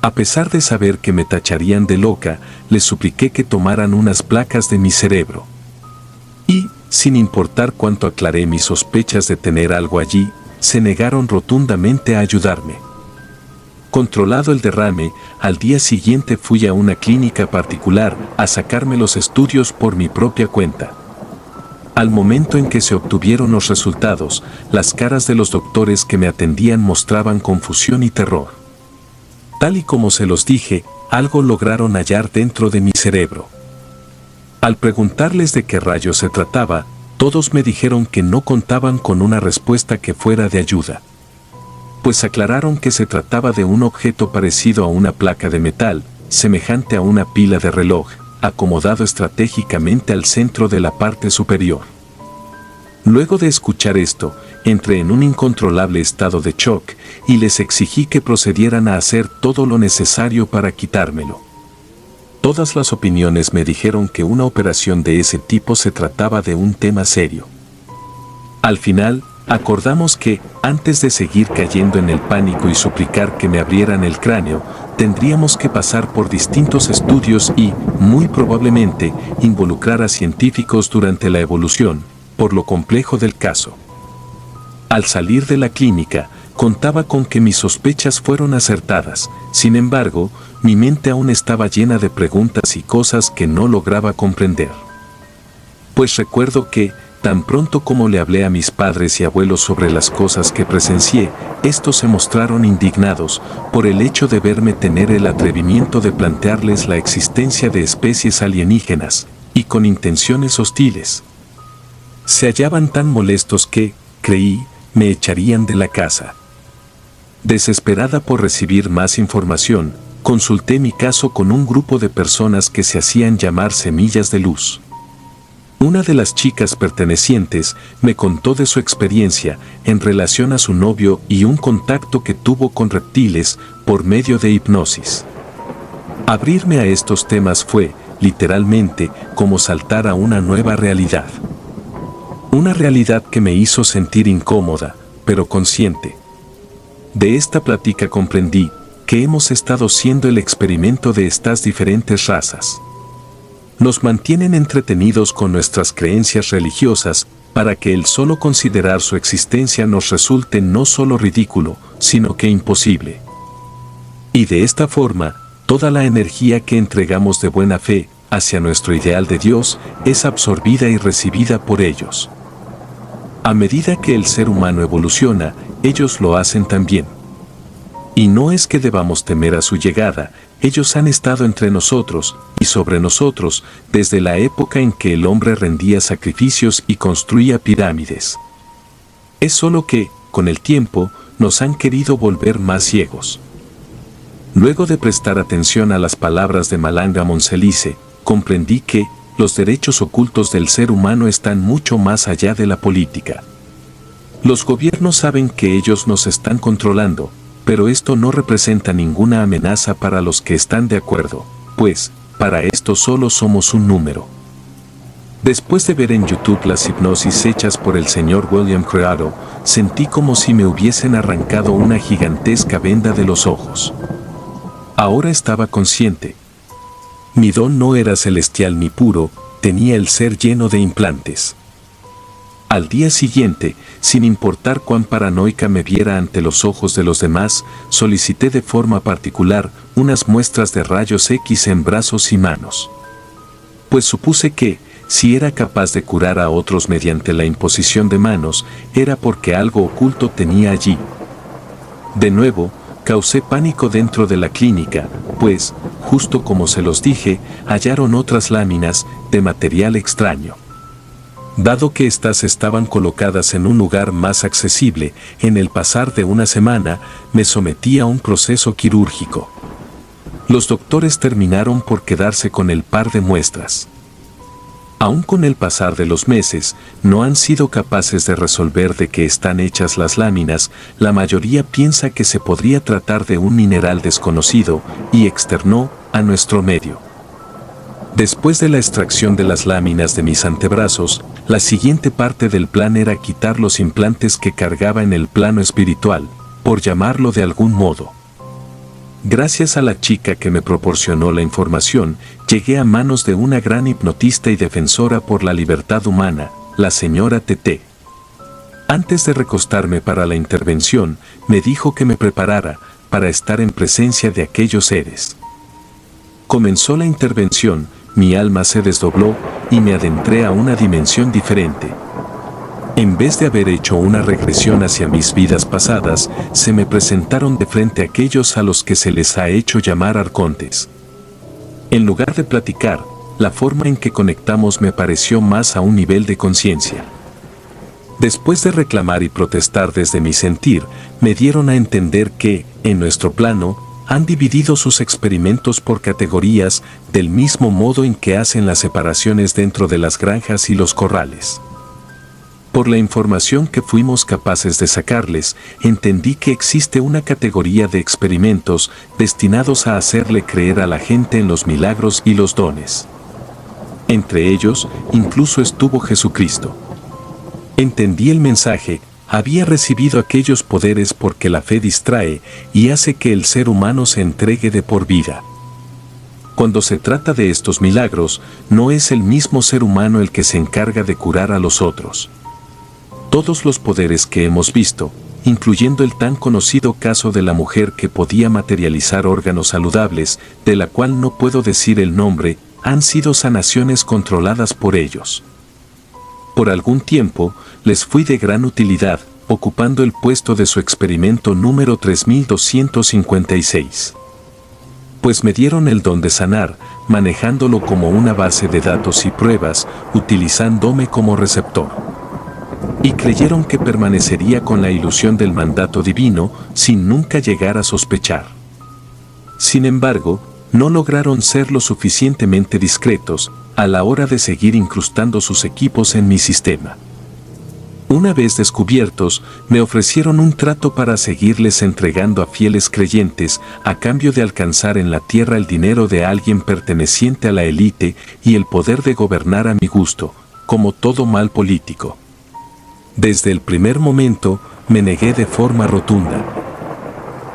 A pesar de saber que me tacharían de loca, les supliqué que tomaran unas placas de mi cerebro. Y, sin importar cuánto aclaré mis sospechas de tener algo allí, se negaron rotundamente a ayudarme. Controlado el derrame, al día siguiente fui a una clínica particular a sacarme los estudios por mi propia cuenta. Al momento en que se obtuvieron los resultados, las caras de los doctores que me atendían mostraban confusión y terror. Tal y como se los dije, algo lograron hallar dentro de mi cerebro. Al preguntarles de qué rayos se trataba, todos me dijeron que no contaban con una respuesta que fuera de ayuda. Pues aclararon que se trataba de un objeto parecido a una placa de metal, semejante a una pila de reloj, acomodado estratégicamente al centro de la parte superior. Luego de escuchar esto, entré en un incontrolable estado de shock y les exigí que procedieran a hacer todo lo necesario para quitármelo. Todas las opiniones me dijeron que una operación de ese tipo se trataba de un tema serio. Al final, acordamos que, antes de seguir cayendo en el pánico y suplicar que me abrieran el cráneo, tendríamos que pasar por distintos estudios y, muy probablemente, involucrar a científicos durante la evolución, por lo complejo del caso. Al salir de la clínica, contaba con que mis sospechas fueron acertadas. Sin embargo, mi mente aún estaba llena de preguntas y cosas que no lograba comprender. Pues recuerdo que, tan pronto como le hablé a mis padres y abuelos sobre las cosas que presencié, estos se mostraron indignados por el hecho de verme tener el atrevimiento de plantearles la existencia de especies alienígenas, y con intenciones hostiles. Se hallaban tan molestos que, creí, me echarían de la casa. Desesperada por recibir más información, consulté mi caso con un grupo de personas que se hacían llamar Semillas de Luz. Una de las chicas pertenecientes me contó de su experiencia en relación a su novio y un contacto que tuvo con reptiles por medio de hipnosis. Abrirme a estos temas fue, literalmente, como saltar a una nueva realidad. Una realidad que me hizo sentir incómoda, pero consciente. De esta plática comprendí que hemos estado siendo el experimento de estas diferentes razas. Nos mantienen entretenidos con nuestras creencias religiosas para que el solo considerar su existencia nos resulte no solo ridículo, sino que imposible. Y de esta forma, toda la energía que entregamos de buena fe hacia nuestro ideal de Dios es absorbida y recibida por ellos. A medida que el ser humano evoluciona, ellos lo hacen también. Y no es que debamos temer a su llegada, ellos han estado entre nosotros y sobre nosotros desde la época en que el hombre rendía sacrificios y construía pirámides. Es solo que, con el tiempo, nos han querido volver más ciegos. Luego de prestar atención a las palabras de Malanga Monselice, comprendí que los derechos ocultos del ser humano están mucho más allá de la política. Los gobiernos saben que ellos nos están controlando, pero esto no representa ninguna amenaza para los que están de acuerdo, pues, para esto solo somos un número. Después de ver en YouTube las hipnosis hechas por el señor William Creado, sentí como si me hubiesen arrancado una gigantesca venda de los ojos. Ahora estaba consciente. Mi don no era celestial ni puro, tenía el ser lleno de implantes. Al día siguiente, sin importar cuán paranoica me viera ante los ojos de los demás, solicité de forma particular unas muestras de rayos X en brazos y manos. Pues supuse que, si era capaz de curar a otros mediante la imposición de manos, era porque algo oculto tenía allí. De nuevo, causé pánico dentro de la clínica, pues, justo como se los dije, hallaron otras láminas de material extraño. Dado que éstas estaban colocadas en un lugar más accesible, en el pasar de una semana, me sometí a un proceso quirúrgico. Los doctores terminaron por quedarse con el par de muestras. Aún con el pasar de los meses, no han sido capaces de resolver de qué están hechas las láminas. La mayoría piensa que se podría tratar de un mineral desconocido y externó a nuestro medio. Después de la extracción de las láminas de mis antebrazos, la siguiente parte del plan era quitar los implantes que cargaba en el plano espiritual, por llamarlo de algún modo. Gracias a la chica que me proporcionó la información, llegué a manos de una gran hipnotista y defensora por la libertad humana, la señora TT. Antes de recostarme para la intervención, me dijo que me preparara para estar en presencia de aquellos seres. Comenzó la intervención, mi alma se desdobló y me adentré a una dimensión diferente. En vez de haber hecho una regresión hacia mis vidas pasadas, se me presentaron de frente aquellos a los que se les ha hecho llamar arcontes. En lugar de platicar, la forma en que conectamos me pareció más a un nivel de conciencia. Después de reclamar y protestar desde mi sentir, me dieron a entender que, en nuestro plano, han dividido sus experimentos por categorías, del mismo modo en que hacen las separaciones dentro de las granjas y los corrales. Por la información que fuimos capaces de sacarles, entendí que existe una categoría de experimentos destinados a hacerle creer a la gente en los milagros y los dones. Entre ellos, incluso estuvo Jesucristo. Entendí el mensaje, había recibido aquellos poderes porque la fe distrae y hace que el ser humano se entregue de por vida. Cuando se trata de estos milagros, no es el mismo ser humano el que se encarga de curar a los otros. Todos los poderes que hemos visto, incluyendo el tan conocido caso de la mujer que podía materializar órganos saludables, de la cual no puedo decir el nombre, han sido sanaciones controladas por ellos. Por algún tiempo, les fui de gran utilidad, ocupando el puesto de su experimento número 3256. Pues me dieron el don de sanar, manejándolo como una base de datos y pruebas, utilizándome como receptor. Y creyeron que permanecería con la ilusión del mandato divino sin nunca llegar a sospechar. Sin embargo, no lograron ser lo suficientemente discretos a la hora de seguir incrustando sus equipos en mi sistema. Una vez descubiertos, me ofrecieron un trato para seguirles entregando a fieles creyentes a cambio de alcanzar en la tierra el dinero de alguien perteneciente a la élite y el poder de gobernar a mi gusto, como todo mal político. Desde el primer momento, me negué de forma rotunda.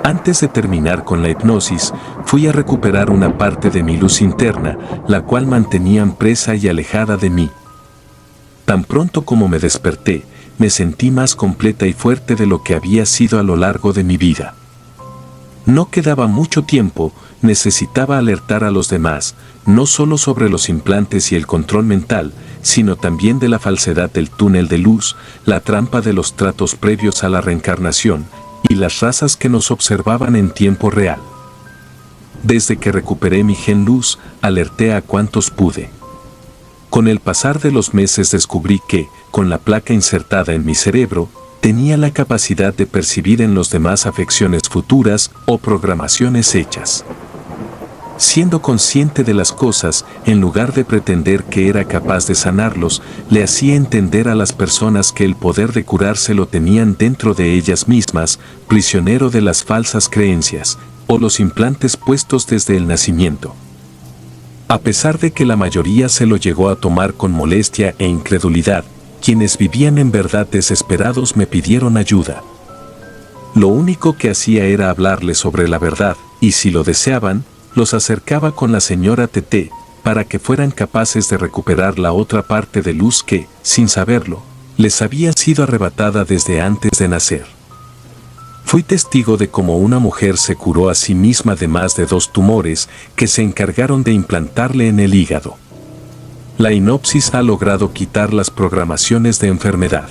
Antes de terminar con la hipnosis, fui a recuperar una parte de mi luz interna, la cual mantenían presa y alejada de mí. Tan pronto como me desperté, me sentí más completa y fuerte de lo que había sido a lo largo de mi vida. No quedaba mucho tiempo, necesitaba alertar a los demás, no solo sobre los implantes y el control mental, sino también de la falsedad del túnel de luz, la trampa de los tratos previos a la reencarnación, y las razas que nos observaban en tiempo real. Desde que recuperé mi gen luz, alerté a cuantos pude. Con el pasar de los meses descubrí que, con la placa insertada en mi cerebro, tenía la capacidad de percibir en los demás afecciones futuras o programaciones hechas. Siendo consciente de las cosas, en lugar de pretender que era capaz de sanarlos, le hacía entender a las personas que el poder de curarse lo tenían dentro de ellas mismas, prisionero de las falsas creencias, o los implantes puestos desde el nacimiento. A pesar de que la mayoría se lo llegó a tomar con molestia e incredulidad, quienes vivían en verdad desesperados me pidieron ayuda. Lo único que hacía era hablarles sobre la verdad, y si lo deseaban, los acercaba con la señora Tete, para que fueran capaces de recuperar la otra parte de luz que, sin saberlo, les había sido arrebatada desde antes de nacer. Fui testigo de cómo una mujer se curó a sí misma de más de 2 tumores que se encargaron de implantarle en el hígado. La hipnosis ha logrado quitar las programaciones de enfermedad.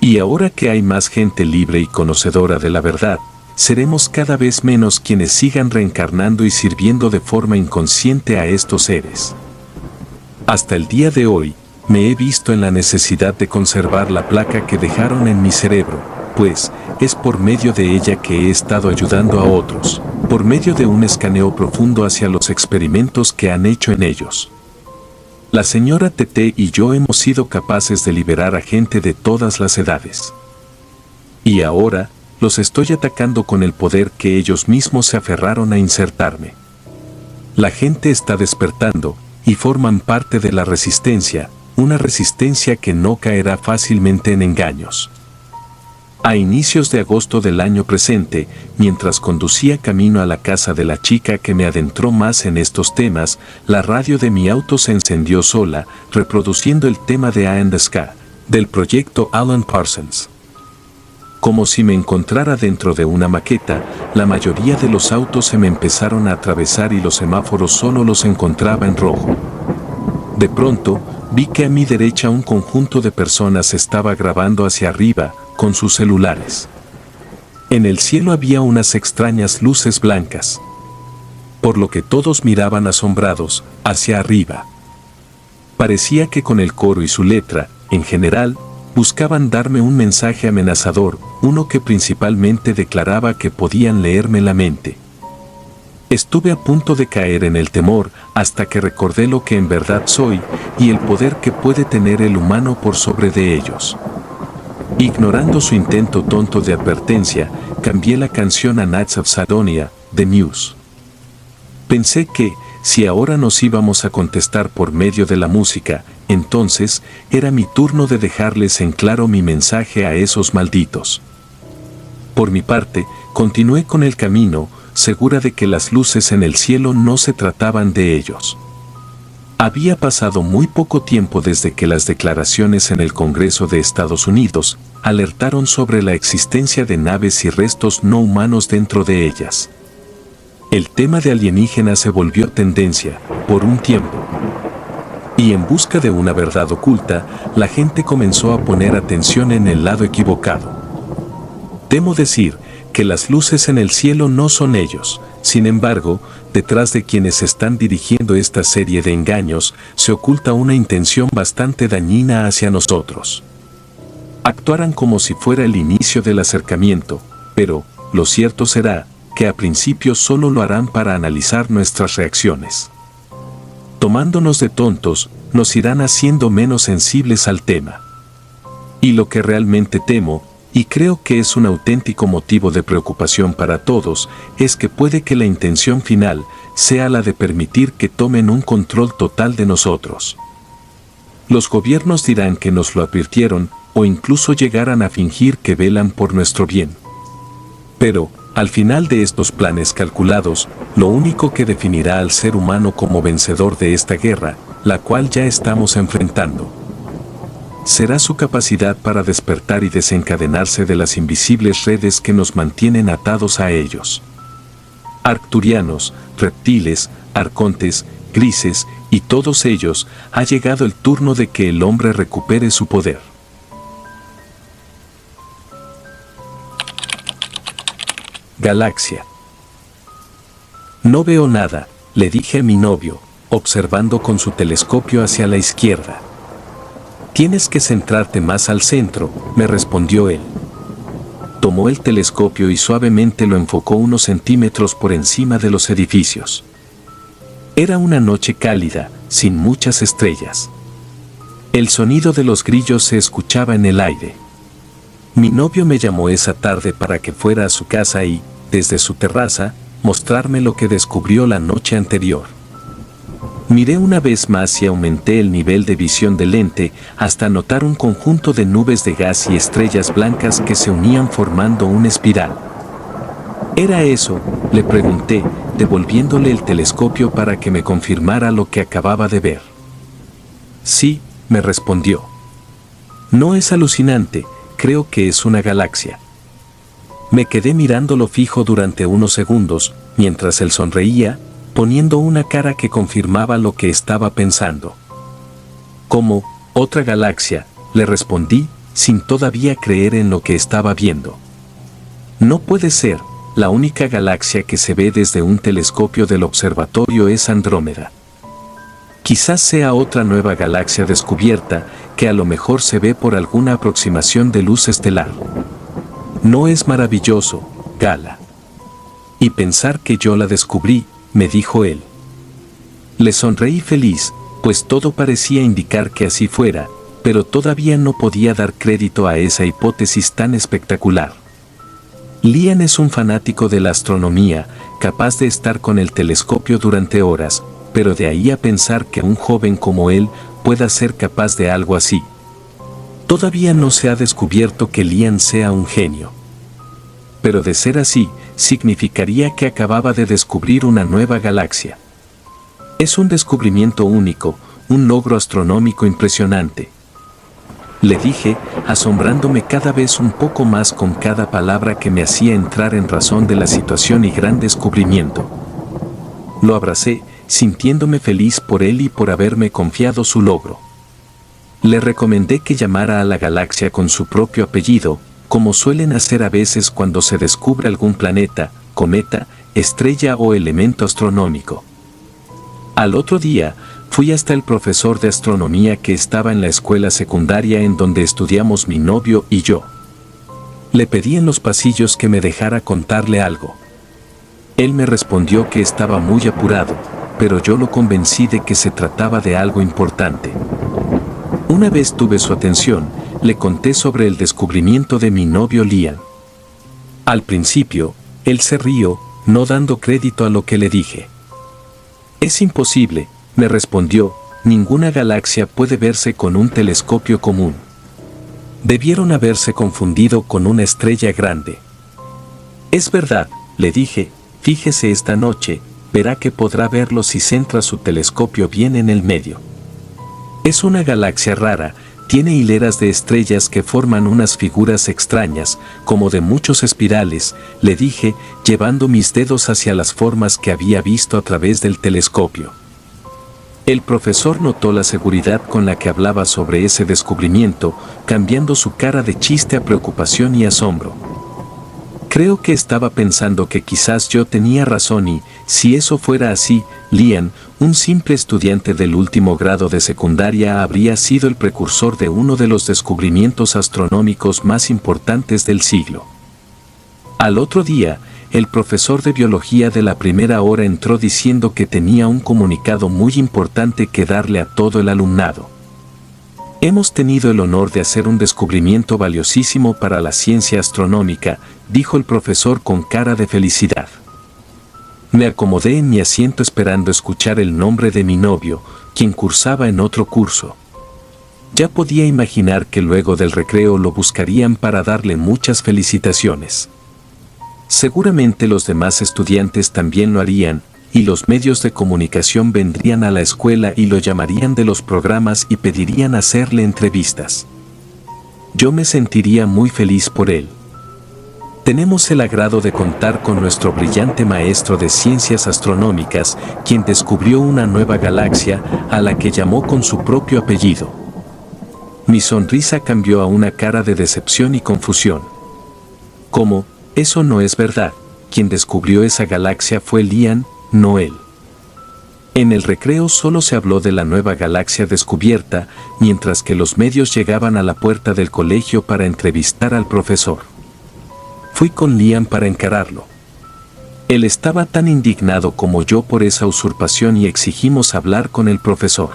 Y ahora que hay más gente libre y conocedora de la verdad, seremos cada vez menos quienes sigan reencarnando y sirviendo de forma inconsciente a estos seres. Hasta el día de hoy, me he visto en la necesidad de conservar la placa que dejaron en mi cerebro, pues es por medio de ella que he estado ayudando a otros, por medio de un escaneo profundo hacia los experimentos que han hecho en ellos. La señora Tete y yo hemos sido capaces de liberar a gente de todas las edades. Y ahora, los estoy atacando con el poder que ellos mismos se aferraron a insertarme. La gente está despertando, y forman parte de la resistencia, una resistencia que no caerá fácilmente en engaños. A inicios de agosto del año presente, mientras conducía camino a la casa de la chica que me adentró más en estos temas, la radio de mi auto se encendió sola, reproduciendo el tema de Eye in the Sky, del proyecto Alan Parsons. Como si me encontrara dentro de una maqueta, la mayoría de los autos se me empezaron a atravesar y los semáforos solo los encontraba en rojo. De pronto, vi que a mi derecha un conjunto de personas estaba grabando hacia arriba, con sus celulares. En el cielo había unas extrañas luces blancas, por lo que todos miraban asombrados, hacia arriba. Parecía que con el coro y su letra, en general, buscaban darme un mensaje amenazador, uno que principalmente declaraba que podían leerme la mente. Estuve a punto de caer en el temor, hasta que recordé lo que en verdad soy, y el poder que puede tener el humano por sobre de ellos. Ignorando su intento tonto de advertencia, cambié la canción a Nights of Sidonia, de Muse. Pensé que, si ahora nos íbamos a contestar por medio de la música, entonces era mi turno de dejarles en claro mi mensaje a esos malditos. Por mi parte, continué con el camino, segura de que las luces en el cielo no se trataban de ellos. Había pasado muy poco tiempo desde que las declaraciones en el Congreso de Estados Unidos alertaron sobre la existencia de naves y restos no humanos dentro de ellas. El tema de alienígenas se volvió tendencia, por un tiempo. Y en busca de una verdad oculta, la gente comenzó a poner atención en el lado equivocado. Temo decir que las luces en el cielo no son ellos. Sin embargo, detrás de quienes están dirigiendo esta serie de engaños, se oculta una intención bastante dañina hacia nosotros. Actuarán como si fuera el inicio del acercamiento, pero, lo cierto será, que a principio solo lo harán para analizar nuestras reacciones. Tomándonos de tontos, nos irán haciendo menos sensibles al tema. Y lo que realmente temo, y creo que es un auténtico motivo de preocupación para todos, es que puede que la intención final sea la de permitir que tomen un control total de nosotros. Los gobiernos dirán que nos lo advirtieron, o incluso llegarán a fingir que velan por nuestro bien. Pero, al final de estos planes calculados, lo único que definirá al ser humano como vencedor de esta guerra, la cual ya estamos enfrentando, será su capacidad para despertar y desencadenarse de las invisibles redes que nos mantienen atados a ellos. Arcturianos, reptiles, arcontes, grises, y todos ellos, ha llegado el turno de que el hombre recupere su poder. Galaxia. No veo nada, le dije a mi novio, observando con su telescopio hacia la izquierda. Tienes que centrarte más al centro, me respondió él. Tomó el telescopio y suavemente lo enfocó unos centímetros por encima de los edificios. Era una noche cálida, sin muchas estrellas. El sonido de los grillos se escuchaba en el aire. Mi novio me llamó esa tarde para que fuera a su casa y, desde su terraza, mostrarme lo que descubrió la noche anterior. Miré una vez más y aumenté el nivel de visión del lente hasta notar un conjunto de nubes de gas y estrellas blancas que se unían formando una espiral. ¿Era eso?, le pregunté, devolviéndole el telescopio para que me confirmara lo que acababa de ver. Sí, me respondió. No es alucinante, creo que es una galaxia. Me quedé mirándolo fijo durante unos segundos, mientras él sonreía, poniendo una cara que confirmaba lo que estaba pensando. ¿Cómo, otra galaxia?, le respondí, sin todavía creer en lo que estaba viendo. No puede ser, la única galaxia que se ve desde un telescopio del observatorio es Andrómeda. Quizás sea otra nueva galaxia descubierta, que a lo mejor se ve por alguna aproximación de luz estelar. ¿No es maravilloso, Gala? Y pensar que yo la descubrí, me dijo él. Le sonreí feliz, pues todo parecía indicar que así fuera, pero todavía no podía dar crédito a esa hipótesis tan espectacular. Liam es un fanático de la astronomía, capaz de estar con el telescopio durante horas, pero de ahí a pensar que un joven como él pueda ser capaz de algo así. Todavía no se ha descubierto que Liam sea un genio. Pero de ser así, significaría que acababa de descubrir una nueva galaxia. Es un descubrimiento único, un logro astronómico impresionante. Le dije, asombrándome cada vez un poco más con cada palabra que me hacía entrar en razón de la situación y gran descubrimiento. Lo abracé, sintiéndome feliz por él y por haberme confiado su logro. Le recomendé que llamara a la galaxia con su propio apellido, como suelen hacer a veces cuando se descubre algún planeta, cometa, estrella o elemento astronómico. Al otro día, fui hasta el profesor de astronomía que estaba en la escuela secundaria en donde estudiamos mi novio y yo. Le pedí en los pasillos que me dejara contarle algo. Él me respondió que estaba muy apurado, pero yo lo convencí de que se trataba de algo importante. Una vez tuve su atención, le conté sobre el descubrimiento de mi novio Liam. Al principio, él se rió, no dando crédito a lo que le dije. Es imposible, me respondió, ninguna galaxia puede verse con un telescopio común. Debieron haberse confundido con una estrella grande. Es verdad, le dije, fíjese esta noche, verá que podrá verlo si centra su telescopio bien en el medio. Es una galaxia rara, tiene hileras de estrellas que forman unas figuras extrañas, como de muchos espirales, le dije, llevando mis dedos hacia las formas que había visto a través del telescopio. El profesor notó la seguridad con la que hablaba sobre ese descubrimiento, cambiando su cara de chiste a preocupación y asombro. Creo que estaba pensando que quizás yo tenía razón y, si eso fuera así, Liam, un simple estudiante del último grado de secundaria, habría sido el precursor de uno de los descubrimientos astronómicos más importantes del siglo. Al otro día, el profesor de biología de la primera hora entró diciendo que tenía un comunicado muy importante que darle a todo el alumnado. Hemos tenido el honor de hacer un descubrimiento valiosísimo para la ciencia astronómica, dijo el profesor con cara de felicidad. Me acomodé en mi asiento esperando escuchar el nombre de mi novio, quien cursaba en otro curso. Ya podía imaginar que luego del recreo lo buscarían para darle muchas felicitaciones. Seguramente los demás estudiantes también lo harían, y los medios de comunicación vendrían a la escuela y lo llamarían de los programas y pedirían hacerle entrevistas. Yo me sentiría muy feliz por él. Tenemos el agrado de contar con nuestro brillante maestro de ciencias astronómicas, quien descubrió una nueva galaxia a la que llamó con su propio apellido. Mi sonrisa cambió a una cara de decepción y confusión. ¿Cómo? Eso no es verdad. Quien descubrió esa galaxia fue Liam, no él. En el recreo solo se habló de la nueva galaxia descubierta, mientras que los medios llegaban a la puerta del colegio para entrevistar al profesor. Fui con Liam para encararlo. Él estaba tan indignado como yo por esa usurpación y exigimos hablar con el profesor.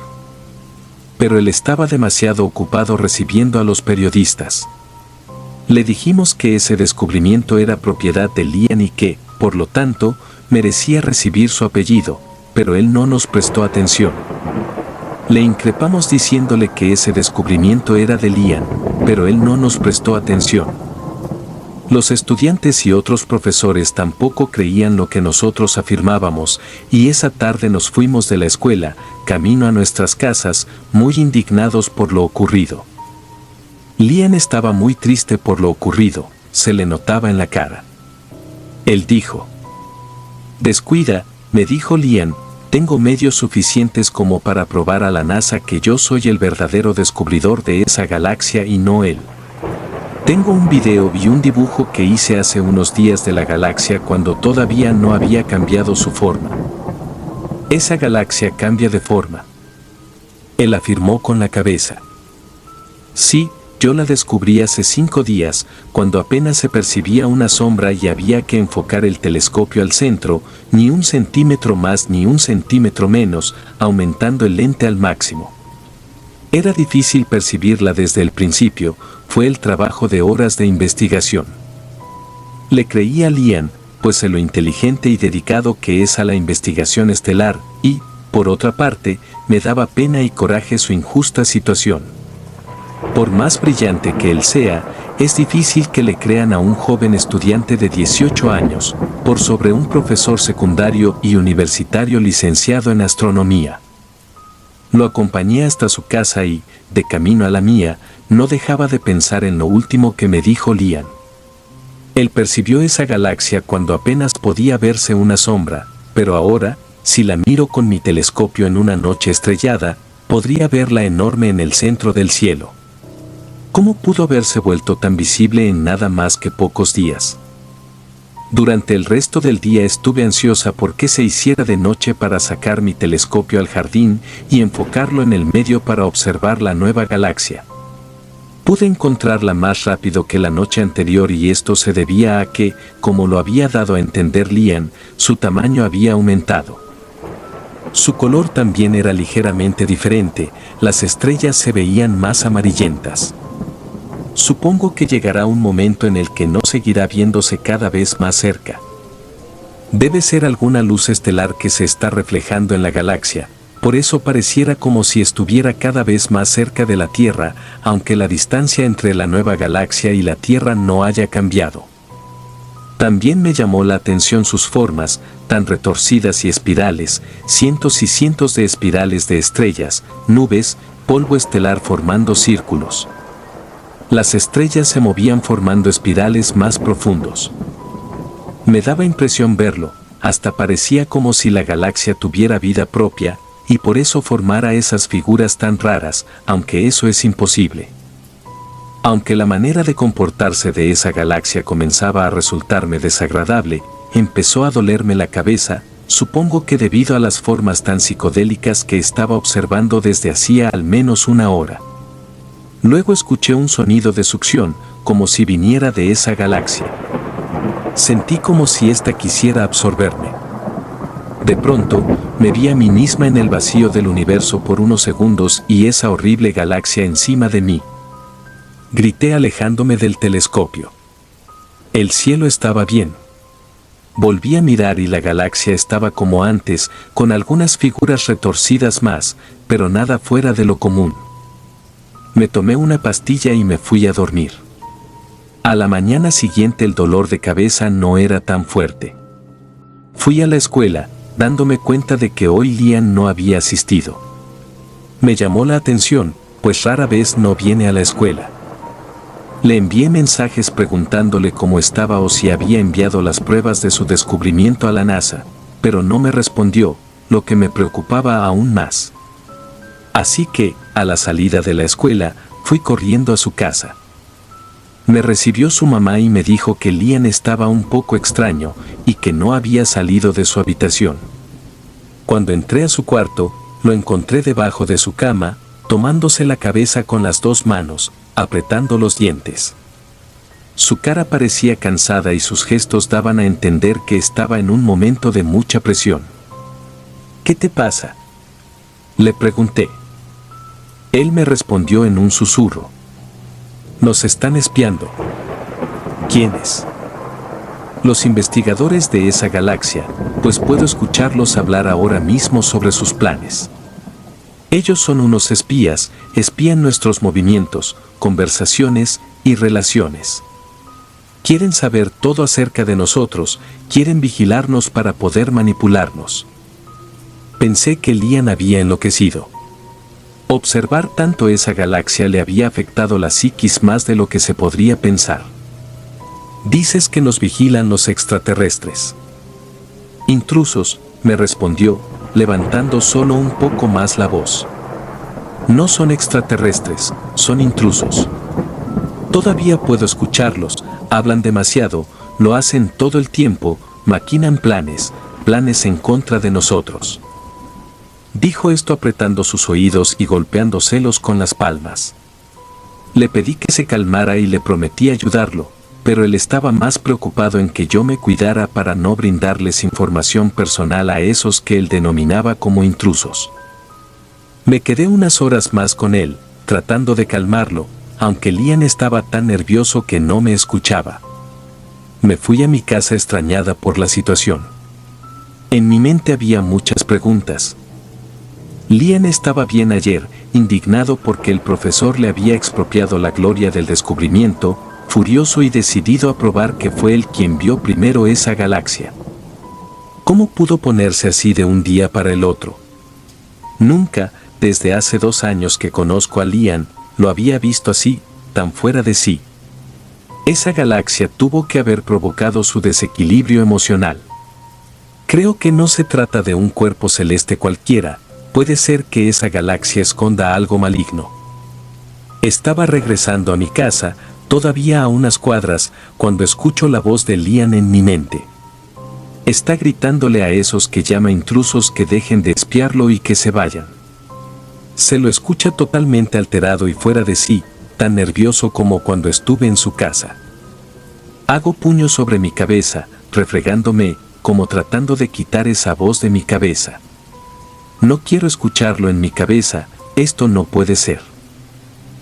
Pero él estaba demasiado ocupado recibiendo a los periodistas. Le dijimos que ese descubrimiento era propiedad de Liam y que, por lo tanto, merecía recibir su apellido, pero él no nos prestó atención. Le increpamos diciéndole que ese descubrimiento era de Liam, pero él no nos prestó atención. Los estudiantes y otros profesores tampoco creían lo que nosotros afirmábamos, y esa tarde nos fuimos de la escuela, camino a nuestras casas, muy indignados por lo ocurrido. Liam estaba muy triste por lo ocurrido, se le notaba en la cara. Él dijo: «Descuida», me dijo Liam, «tengo medios suficientes como para probar a la NASA que yo soy el verdadero descubridor de esa galaxia y no él. Tengo un video y un dibujo que hice hace unos días de la galaxia cuando todavía no había cambiado su forma. Esa galaxia cambia de forma». Él afirmó con la cabeza. «Sí, yo la descubrí hace 5 días, cuando apenas se percibía una sombra y había que enfocar el telescopio al centro, ni 1 centímetro más ni 1 centímetro menos, aumentando el lente al máximo. Era difícil percibirla desde el principio, fue el trabajo de horas de investigación». Le creí a Liam, pues de lo inteligente y dedicado que es a la investigación estelar, y, por otra parte, me daba pena y coraje su injusta situación. Por más brillante que él sea, es difícil que le crean a un joven estudiante de 18 años, por sobre un profesor secundario y universitario licenciado en astronomía. Lo acompañé hasta su casa y, de camino a la mía, no dejaba de pensar en lo último que me dijo Liam. Él percibió esa galaxia cuando apenas podía verse una sombra, pero ahora, si la miro con mi telescopio en una noche estrellada, podría verla enorme en el centro del cielo. ¿Cómo pudo haberse vuelto tan visible en nada más que pocos días? Durante el resto del día estuve ansiosa por que se hiciera de noche para sacar mi telescopio al jardín y enfocarlo en el medio para observar la nueva galaxia. Pude encontrarla más rápido que la noche anterior y esto se debía a que, como lo había dado a entender Liam, su tamaño había aumentado. Su color también era ligeramente diferente, las estrellas se veían más amarillentas. Supongo que llegará un momento en el que no seguirá viéndose cada vez más cerca. Debe ser alguna luz estelar que se está reflejando en la galaxia, por eso pareciera como si estuviera cada vez más cerca de la Tierra, aunque la distancia entre la nueva galaxia y la Tierra no haya cambiado. También me llamó la atención sus formas, tan retorcidas y espirales, cientos y cientos de espirales de estrellas, nubes, polvo estelar formando círculos. Las estrellas se movían formando espirales más profundos. Me daba impresión verlo, hasta parecía como si la galaxia tuviera vida propia, y por eso formara esas figuras tan raras, aunque eso es imposible. Aunque la manera de comportarse de esa galaxia comenzaba a resultarme desagradable, empezó a dolerme la cabeza, supongo que debido a las formas tan psicodélicas que estaba observando desde hacía al menos 1 hora. Luego escuché un sonido de succión, como si viniera de esa galaxia. Sentí como si ésta quisiera absorberme. De pronto, me vi a mí misma en el vacío del universo por unos segundos y esa horrible galaxia encima de mí. Grité alejándome del telescopio. El cielo estaba bien. Volví a mirar y la galaxia estaba como antes, con algunas figuras retorcidas más, pero nada fuera de lo común. Me tomé una pastilla y me fui a dormir. A la mañana siguiente el dolor de cabeza no era tan fuerte. Fui a la escuela, dándome cuenta de que hoy Liam no había asistido. Me llamó la atención, pues rara vez no viene a la escuela. Le envié mensajes preguntándole cómo estaba o si había enviado las pruebas de su descubrimiento a la NASA, pero no me respondió, lo que me preocupaba aún más. Así que, a la salida de la escuela, fui corriendo a su casa. Me recibió su mamá y me dijo que Liam estaba un poco extraño y que no había salido de su habitación. Cuando entré a su cuarto, lo encontré debajo de su cama, tomándose la cabeza con las dos manos, apretando los dientes. Su cara parecía cansada y sus gestos daban a entender que estaba en un momento de mucha presión. ¿Qué te pasa?, le pregunté. Él me respondió en un susurro. Nos están espiando. ¿Quiénes? Los investigadores de esa galaxia, pues puedo escucharlos hablar ahora mismo sobre sus planes. Ellos son unos espías, espían nuestros movimientos, conversaciones y relaciones. Quieren saber todo acerca de nosotros, quieren vigilarnos para poder manipularnos. Pensé que Liam había enloquecido. Observar tanto esa galaxia le había afectado la psiquis más de lo que se podría pensar. Dices que nos vigilan los extraterrestres. Intrusos, me respondió, levantando solo un poco más la voz. No son extraterrestres, son intrusos. Todavía puedo escucharlos, hablan demasiado, lo hacen todo el tiempo, maquinan planes en contra de nosotros. Dijo esto apretando sus oídos y golpeándoselos con las palmas. Le pedí que se calmara y le prometí ayudarlo, pero él estaba más preocupado en que yo me cuidara para no brindarles información personal a esos que él denominaba como intrusos. Me quedé unas horas más con él, tratando de calmarlo, aunque Liam estaba tan nervioso que no me escuchaba. Me fui a mi casa extrañada por la situación. En mi mente había muchas preguntas. Liam estaba bien ayer, indignado porque el profesor le había expropiado la gloria del descubrimiento, furioso y decidido a probar que fue él quien vio primero esa galaxia. ¿Cómo pudo ponerse así de un día para el otro? Nunca, desde hace 2 años que conozco a Liam, lo había visto así, tan fuera de sí. Esa galaxia tuvo que haber provocado su desequilibrio emocional. Creo que no se trata de un cuerpo celeste cualquiera. Puede ser que esa galaxia esconda algo maligno. Estaba regresando a mi casa, todavía a unas cuadras, cuando escucho la voz de Liam en mi mente. Está gritándole a esos que llama intrusos que dejen de espiarlo y que se vayan. Se lo escucha totalmente alterado y fuera de sí, tan nervioso como cuando estuve en su casa. Hago puño sobre mi cabeza, refregándome, como tratando de quitar esa voz de mi cabeza. No quiero escucharlo en mi cabeza, esto no puede ser.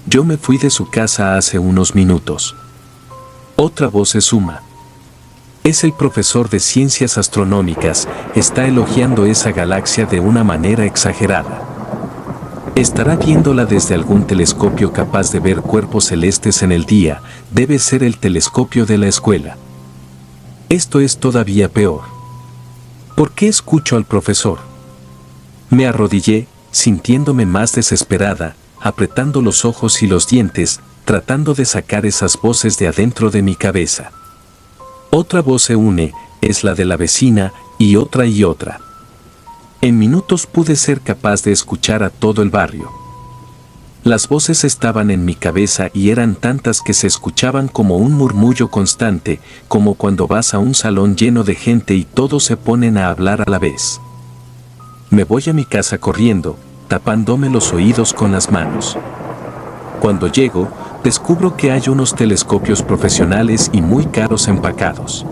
Yo me fui de su casa hace unos minutos. Otra voz se suma. Es el profesor de ciencias astronómicas, está elogiando esa galaxia de una manera exagerada. Estará viéndola desde algún telescopio capaz de ver cuerpos celestes en el día, debe ser el telescopio de la escuela. Esto es todavía peor. ¿Por qué escucho al profesor? Me arrodillé, sintiéndome más desesperada, apretando los ojos y los dientes, tratando de sacar esas voces de adentro de mi cabeza. Otra voz se une, es la de la vecina, y otra y otra. En minutos pude ser capaz de escuchar a todo el barrio. Las voces estaban en mi cabeza y eran tantas que se escuchaban como un murmullo constante, como cuando vas a un salón lleno de gente y todos se ponen a hablar a la vez. Me voy a mi casa corriendo, tapándome los oídos con las manos. Cuando llego, descubro que hay unos telescopios profesionales y muy caros empacados.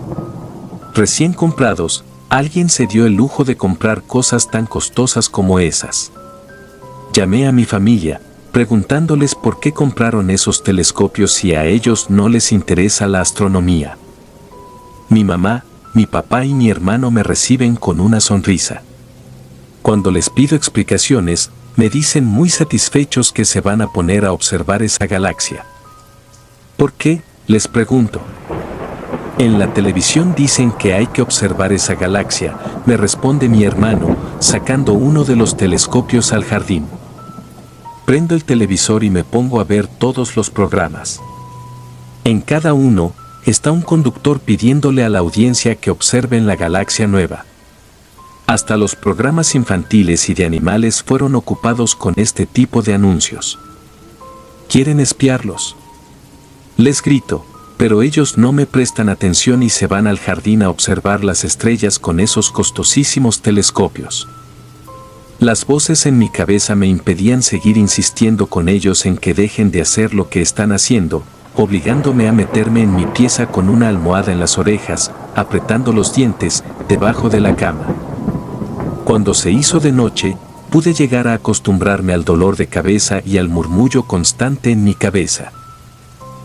Recién comprados, alguien se dio el lujo de comprar cosas tan costosas como esas. Llamé a mi familia, preguntándoles por qué compraron esos telescopios si a ellos no les interesa la astronomía. Mi mamá, mi papá y mi hermano me reciben con una sonrisa. Cuando les pido explicaciones, me dicen muy satisfechos que se van a poner a observar esa galaxia. ¿Por qué?, les pregunto. En la televisión dicen que hay que observar esa galaxia, me responde mi hermano, sacando uno de los telescopios al jardín. Prendo el televisor y me pongo a ver todos los programas. En cada uno está un conductor pidiéndole a la audiencia que observen la galaxia nueva. Hasta los programas infantiles y de animales fueron ocupados con este tipo de anuncios. ¿Quieren espiarlos? Les grito, pero ellos no me prestan atención y se van al jardín a observar las estrellas con esos costosísimos telescopios. Las voces en mi cabeza me impedían seguir insistiendo con ellos en que dejen de hacer lo que están haciendo, obligándome a meterme en mi pieza con una almohada en las orejas, apretando los dientes, debajo de la cama. Cuando se hizo de noche, pude llegar a acostumbrarme al dolor de cabeza y al murmullo constante en mi cabeza.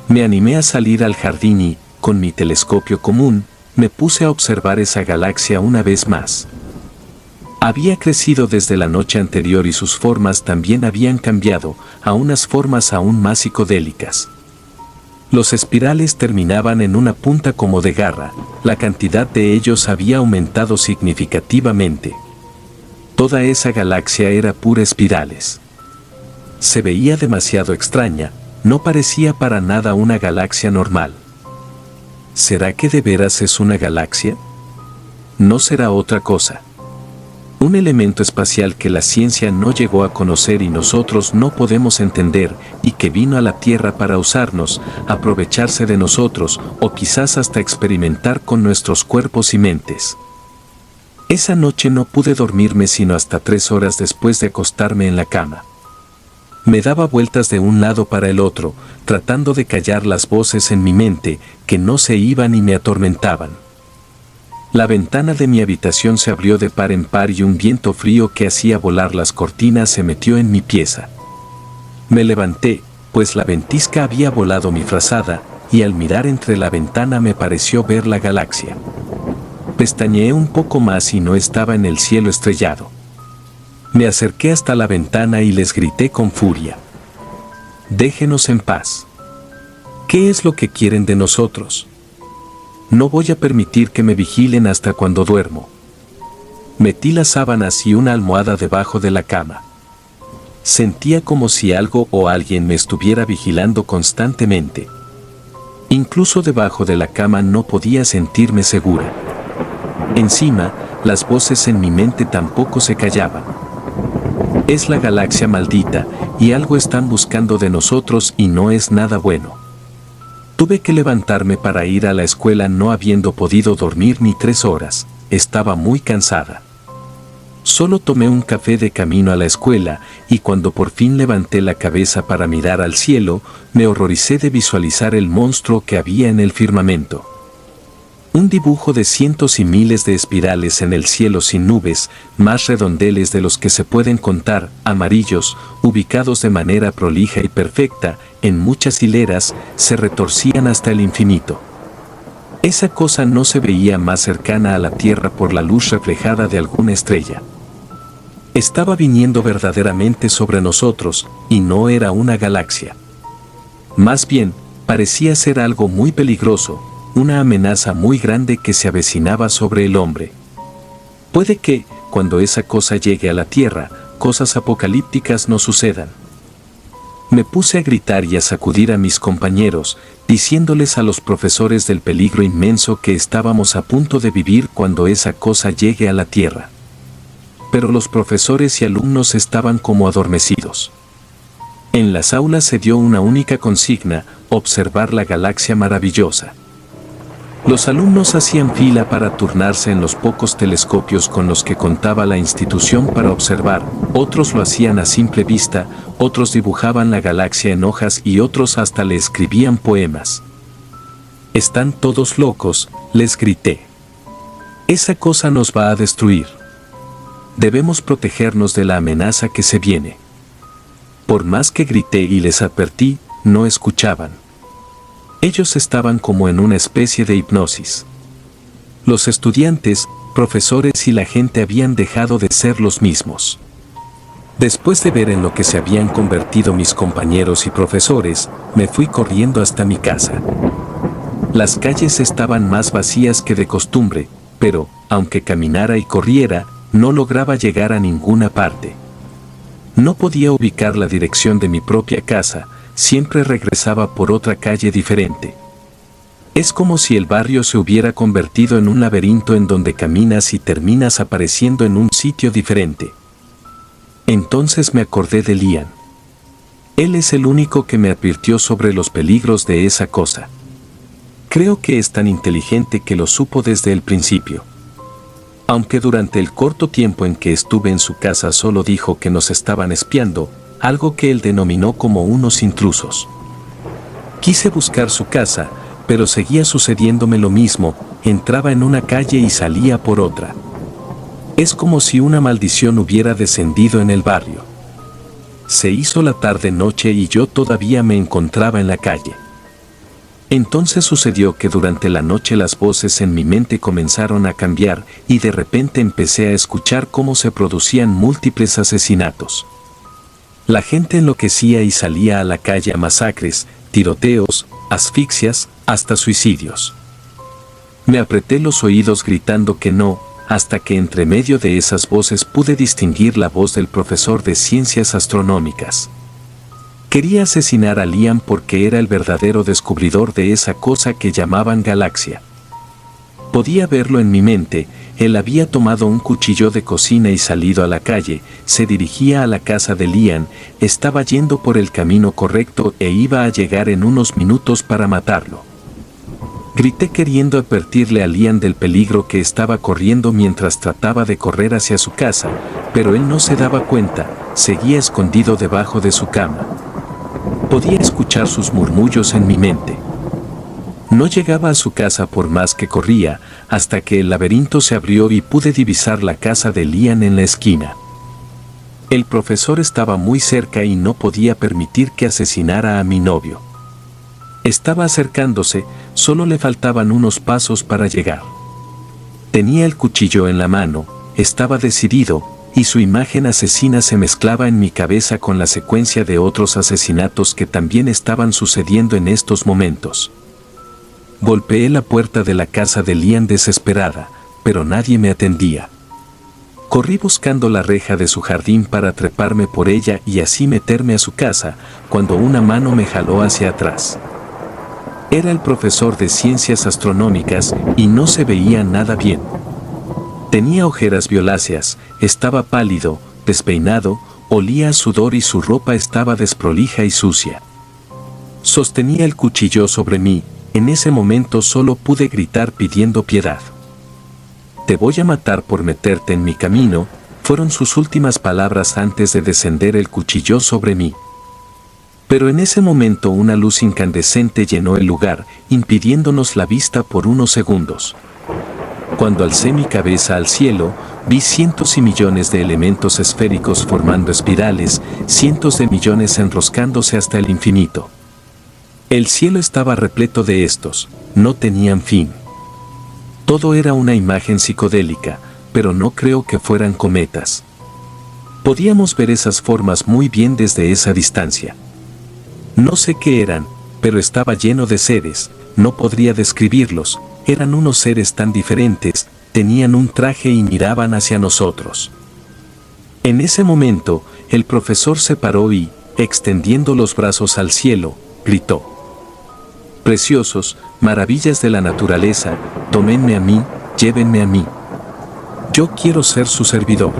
Me animé a salir al jardín y, con mi telescopio común, me puse a observar esa galaxia una vez más. Había crecido desde la noche anterior y sus formas también habían cambiado a unas formas aún más psicodélicas. Los espirales terminaban en una punta como de garra, la cantidad de ellos había aumentado significativamente. Toda esa galaxia era pura espirales. Se veía demasiado extraña, no parecía para nada una galaxia normal. ¿Será que de veras es una galaxia? No será otra cosa. Un elemento espacial que la ciencia no llegó a conocer y nosotros no podemos entender, y que vino a la Tierra para usarnos, aprovecharse de nosotros, o quizás hasta experimentar con nuestros cuerpos y mentes. Esa noche no pude dormirme sino hasta 3 horas después de acostarme en la cama. Me daba vueltas de un lado para el otro, tratando de callar las voces en mi mente, que no se iban y me atormentaban. La ventana de mi habitación se abrió de par en par y un viento frío que hacía volar las cortinas se metió en mi pieza. Me levanté, pues la ventisca había volado mi frazada, y al mirar entre la ventana me pareció ver la galaxia. Pestañeé un poco más y no estaba en el cielo estrellado. Me acerqué hasta la ventana y les grité con furia: «Déjenos en paz. ¿Qué es lo que quieren de nosotros? No voy a permitir que me vigilen hasta cuando duermo». Metí las sábanas y una almohada debajo de la cama. Sentía como si algo o alguien me estuviera vigilando constantemente. Incluso debajo de la cama no podía sentirme segura. Encima, las voces en mi mente tampoco se callaban. Es la galaxia maldita, y algo están buscando de nosotros y no es nada bueno. Tuve que levantarme para ir a la escuela no habiendo podido dormir ni 3 horas, estaba muy cansada. Solo tomé un café de camino a la escuela, y cuando por fin levanté la cabeza para mirar al cielo, me horroricé de visualizar el monstruo que había en el firmamento. Un dibujo de cientos y miles de espirales en el cielo sin nubes, más redondeles de los que se pueden contar, amarillos, ubicados de manera prolija y perfecta, en muchas hileras, se retorcían hasta el infinito. Esa cosa no se veía más cercana a la Tierra por la luz reflejada de alguna estrella. Estaba viniendo verdaderamente sobre nosotros, y no era una galaxia. Más bien, parecía ser algo muy peligroso, una amenaza muy grande que se avecinaba sobre el hombre. Puede que, cuando esa cosa llegue a la Tierra, cosas apocalípticas no sucedan. Me puse a gritar y a sacudir a mis compañeros, diciéndoles a los profesores del peligro inmenso que estábamos a punto de vivir cuando esa cosa llegue a la Tierra. Pero los profesores y alumnos estaban como adormecidos. En las aulas se dio una única consigna: observar la galaxia maravillosa. Los alumnos hacían fila para turnarse en los pocos telescopios con los que contaba la institución para observar, otros lo hacían a simple vista, otros dibujaban la galaxia en hojas y otros hasta le escribían poemas. «Están todos locos», les grité. «Esa cosa nos va a destruir. Debemos protegernos de la amenaza que se viene». Por más que grité y les advertí, no escuchaban. Ellos estaban como en una especie de hipnosis. Los estudiantes, profesores y la gente habían dejado de ser los mismos. Después de ver en lo que se habían convertido mis compañeros y profesores, me fui corriendo hasta mi casa. Las calles estaban más vacías que de costumbre, pero, aunque caminara y corriera, no lograba llegar a ninguna parte. No podía ubicar la dirección de mi propia casa, siempre regresaba por otra calle diferente. Es como si el barrio se hubiera convertido en un laberinto en donde caminas y terminas apareciendo en un sitio diferente. Entonces me acordé de Liam. Él es el único que me advirtió sobre los peligros de esa cosa. Creo que es tan inteligente que lo supo desde el principio. Aunque durante el corto tiempo en que estuve en su casa solo dijo que nos estaban espiando, algo que él denominó como unos intrusos. Quise buscar su casa, pero seguía sucediéndome lo mismo, entraba en una calle y salía por otra. Es como si una maldición hubiera descendido en el barrio. Se hizo la tarde-noche y yo todavía me encontraba en la calle. Entonces sucedió que durante la noche las voces en mi mente comenzaron a cambiar y de repente empecé a escuchar cómo se producían múltiples asesinatos. La gente enloquecía y salía a la calle a masacres, tiroteos, asfixias, hasta suicidios. Me apreté los oídos gritando que no, hasta que entre medio de esas voces pude distinguir la voz del profesor de ciencias astronómicas. Quería asesinar a Liam porque era el verdadero descubridor de esa cosa que llamaban galaxia. Podía verlo en mi mente, él había tomado un cuchillo de cocina y salido a la calle, se dirigía a la casa de Liam, estaba yendo por el camino correcto e iba a llegar en unos minutos para matarlo. Grité queriendo advertirle a Liam del peligro que estaba corriendo mientras trataba de correr hacia su casa, pero él no se daba cuenta, seguía escondido debajo de su cama. Podía escuchar sus murmullos en mi mente. No llegaba a su casa por más que corría, hasta que el laberinto se abrió y pude divisar la casa de Liam en la esquina. El profesor estaba muy cerca y no podía permitir que asesinara a mi novio. Estaba acercándose, solo le faltaban unos pasos para llegar. Tenía el cuchillo en la mano, estaba decidido, y su imagen asesina se mezclaba en mi cabeza con la secuencia de otros asesinatos que también estaban sucediendo en estos momentos. Golpeé la puerta de la casa de Liam desesperada, pero nadie me atendía. Corrí buscando la reja de su jardín para treparme por ella y así meterme a su casa, cuando una mano me jaló hacia atrás. Era el profesor de ciencias astronómicas y no se veía nada bien. Tenía ojeras violáceas, estaba pálido, despeinado, olía a sudor y su ropa estaba desprolija y sucia. Sostenía el cuchillo sobre mí, en ese momento solo pude gritar pidiendo piedad. «Te voy a matar por meterte en mi camino», fueron sus últimas palabras antes de descender el cuchillo sobre mí. Pero en ese momento una luz incandescente llenó el lugar, impidiéndonos la vista por unos segundos. Cuando alcé mi cabeza al cielo, vi cientos y millones de elementos esféricos formando espirales, cientos de millones enroscándose hasta el infinito. El cielo estaba repleto de estos, no tenían fin. Todo era una imagen psicodélica, pero no creo que fueran cometas. Podíamos ver esas formas muy bien desde esa distancia. No sé qué eran, pero estaba lleno de seres, no podría describirlos, eran unos seres tan diferentes, tenían un traje y miraban hacia nosotros. En ese momento, el profesor se paró y, extendiendo los brazos al cielo, gritó: «Preciosos, maravillas de la naturaleza, tómenme a mí, llévenme a mí. Yo quiero ser su servidor».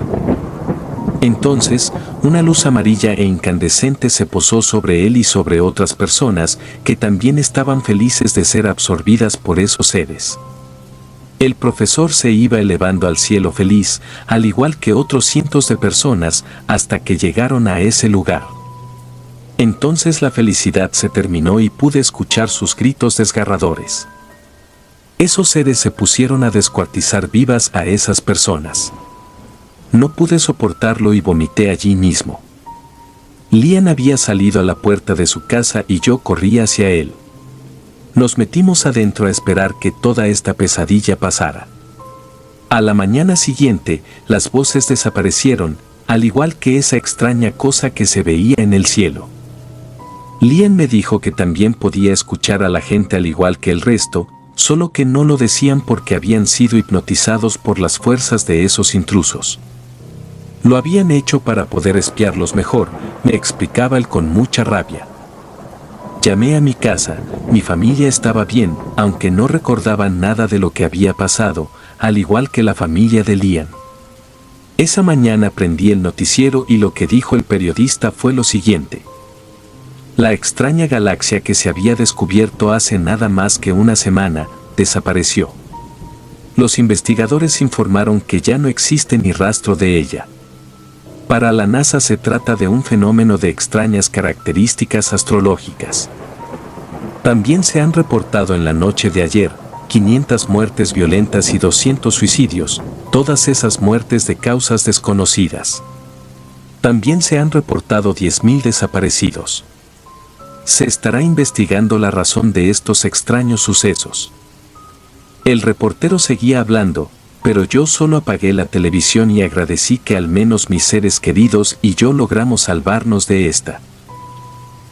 Entonces, una luz amarilla e incandescente se posó sobre él y sobre otras personas que también estaban felices de ser absorbidas por esos seres. El profesor se iba elevando al cielo feliz, al igual que otros cientos de personas, hasta que llegaron a ese lugar. Entonces la felicidad se terminó y pude escuchar sus gritos desgarradores. Esos seres se pusieron a descuartizar vivas a esas personas. No pude soportarlo y vomité allí mismo. Liam había salido a la puerta de su casa y yo corrí hacia él. Nos metimos adentro a esperar que toda esta pesadilla pasara. A la mañana siguiente, las voces desaparecieron, al igual que esa extraña cosa que se veía en el cielo. Liam me dijo que también podía escuchar a la gente al igual que el resto, solo que no lo decían porque habían sido hipnotizados por las fuerzas de esos intrusos. Lo habían hecho para poder espiarlos mejor, me explicaba él con mucha rabia. Llamé a mi casa, mi familia estaba bien, aunque no recordaban nada de lo que había pasado, al igual que la familia de Liam. Esa mañana prendí el noticiero y lo que dijo el periodista fue lo siguiente. La extraña galaxia que se había descubierto hace nada más que una semana, desapareció. Los investigadores informaron que ya no existe ni rastro de ella. Para la NASA se trata de un fenómeno de extrañas características astrológicas. También se han reportado en la noche de ayer 500 muertes violentas y 200 suicidios, todas esas muertes de causas desconocidas. También se han reportado 10.000 desaparecidos. Se estará investigando la razón de estos extraños sucesos. El reportero seguía hablando, pero yo solo apagué la televisión y agradecí que al menos mis seres queridos y yo logramos salvarnos de esta.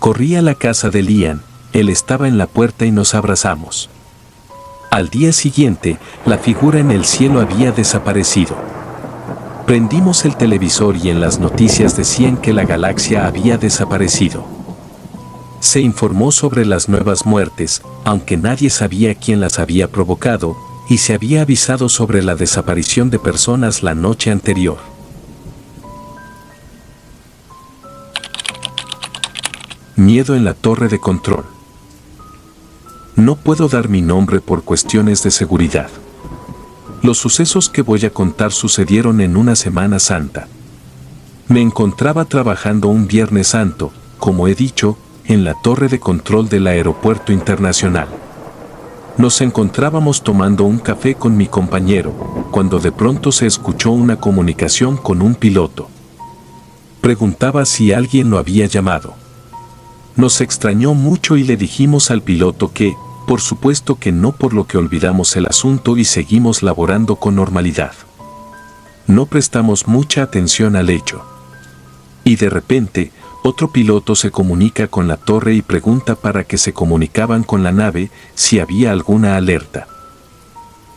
Corrí a la casa de Liam, él estaba en la puerta y nos abrazamos. Al día siguiente, la figura en el cielo había desaparecido. Prendimos el televisor y en las noticias decían que la galaxia había desaparecido. Se informó sobre las nuevas muertes, aunque nadie sabía quién las había provocado, y se había avisado sobre la desaparición de personas la noche anterior. Miedo en la torre de control. No puedo dar mi nombre por cuestiones de seguridad. Los sucesos que voy a contar sucedieron en una Semana Santa. Me encontraba trabajando un Viernes Santo, como he dicho, en la torre de control del Aeropuerto Internacional. Nos encontrábamos tomando un café con mi compañero, cuando de pronto se escuchó una comunicación con un piloto. Preguntaba si alguien lo había llamado. Nos extrañó mucho y le dijimos al piloto que, por supuesto que no, por lo que olvidamos el asunto y seguimos laborando con normalidad. No prestamos mucha atención al hecho. Y de repente, otro piloto se comunica con la torre y pregunta para que se comunicaban con la nave si había alguna alerta.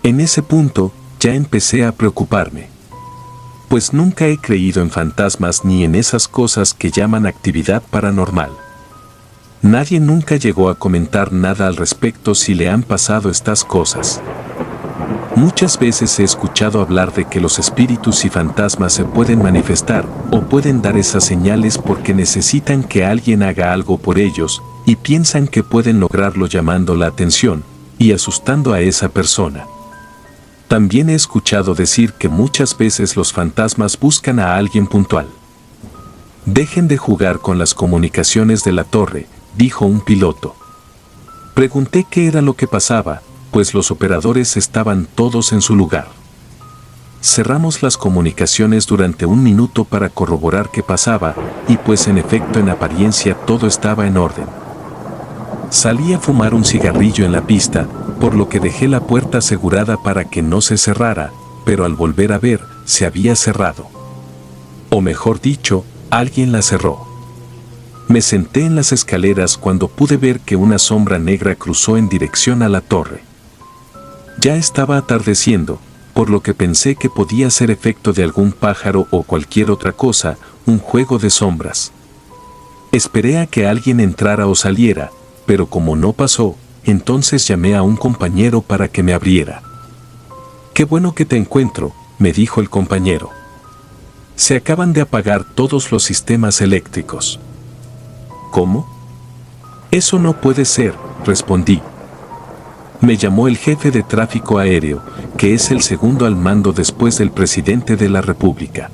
En ese punto, ya empecé a preocuparme. Pues nunca he creído en fantasmas ni en esas cosas que llaman actividad paranormal. Nadie nunca llegó a comentar nada al respecto si le han pasado estas cosas. Muchas veces he escuchado hablar de que los espíritus y fantasmas se pueden manifestar o pueden dar esas señales porque necesitan que alguien haga algo por ellos y piensan que pueden lograrlo llamando la atención y asustando a esa persona. También he escuchado decir que muchas veces los fantasmas buscan a alguien puntual. Dejen de jugar con las comunicaciones de la torre, dijo un piloto. Pregunté qué era lo que pasaba, pues los operadores estaban todos en su lugar. Cerramos las comunicaciones durante un minuto para corroborar qué pasaba, y pues en efecto en apariencia todo estaba en orden. Salí a fumar un cigarrillo en la pista, por lo que dejé la puerta asegurada para que no se cerrara, pero al volver a ver, se había cerrado. O mejor dicho, alguien la cerró. Me senté en las escaleras cuando pude ver que una sombra negra cruzó en dirección a la torre. Ya estaba atardeciendo, por lo que pensé que podía ser efecto de algún pájaro o cualquier otra cosa, un juego de sombras. Esperé a que alguien entrara o saliera, pero como no pasó, entonces llamé a un compañero para que me abriera. «Qué bueno que te encuentro», me dijo el compañero. «Se acaban de apagar todos los sistemas eléctricos». «¿Cómo?» «Eso no puede ser», respondí. Me llamó el jefe de tráfico aéreo, que es el segundo al mando después del presidente de la República.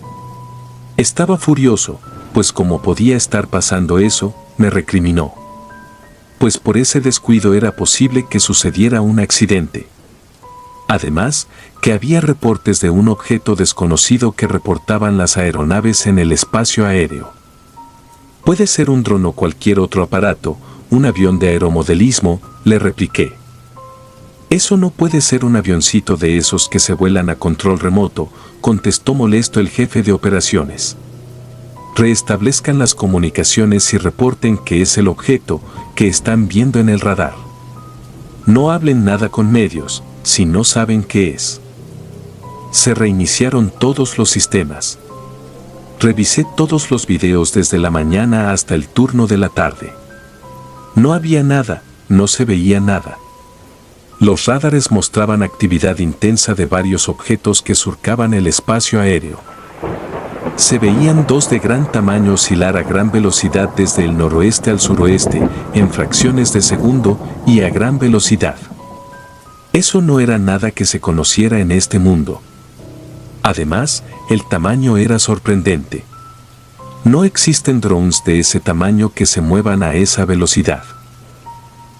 Estaba furioso, pues como podía estar pasando eso, me recriminó. Pues por ese descuido era posible que sucediera un accidente. Además, que había reportes de un objeto desconocido que reportaban las aeronaves en el espacio aéreo. Puede ser un dron o cualquier otro aparato, un avión de aeromodelismo, le repliqué. Eso no puede ser un avioncito de esos que se vuelan a control remoto, contestó molesto el jefe de operaciones. Restablezcan las comunicaciones y reporten que es el objeto que están viendo en el radar. No hablen nada con medios, si no saben qué es. Se reiniciaron todos los sistemas. Revisé todos los videos desde la mañana hasta el turno de la tarde. No había nada, no se veía nada. Los radares mostraban actividad intensa de varios objetos que surcaban el espacio aéreo. Se veían dos de gran tamaño oscilar a gran velocidad desde el noroeste al suroeste, en fracciones de segundo y a gran velocidad. Eso no era nada que se conociera en este mundo. Además, el tamaño era sorprendente. No existen drones de ese tamaño que se muevan a esa velocidad.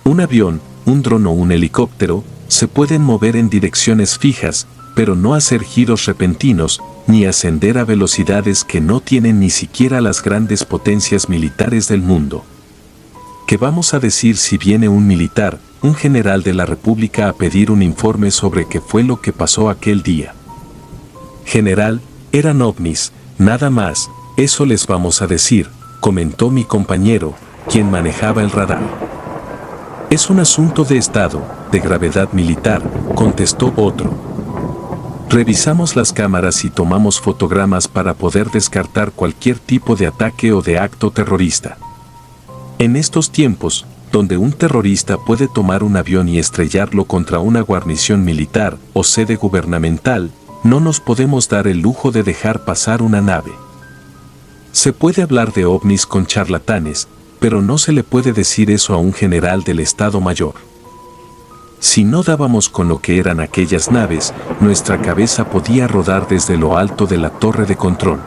Un avión, un dron o un helicóptero se pueden mover en direcciones fijas, pero no hacer giros repentinos, ni ascender a velocidades que no tienen ni siquiera las grandes potencias militares del mundo. ¿Qué vamos a decir si viene un militar, un general de la República a pedir un informe sobre qué fue lo que pasó aquel día? General, eran ovnis, nada más, eso les vamos a decir, comentó mi compañero, quien manejaba el radar. Es un asunto de Estado, de gravedad militar, contestó otro. Revisamos las cámaras y tomamos fotogramas para poder descartar cualquier tipo de ataque o de acto terrorista. En estos tiempos, donde un terrorista puede tomar un avión y estrellarlo contra una guarnición militar o sede gubernamental, no nos podemos dar el lujo de dejar pasar una nave. Se puede hablar de ovnis con charlatanes, pero no se le puede decir eso a un general del Estado Mayor. Si no dábamos con lo que eran aquellas naves, nuestra cabeza podía rodar desde lo alto de la torre de control.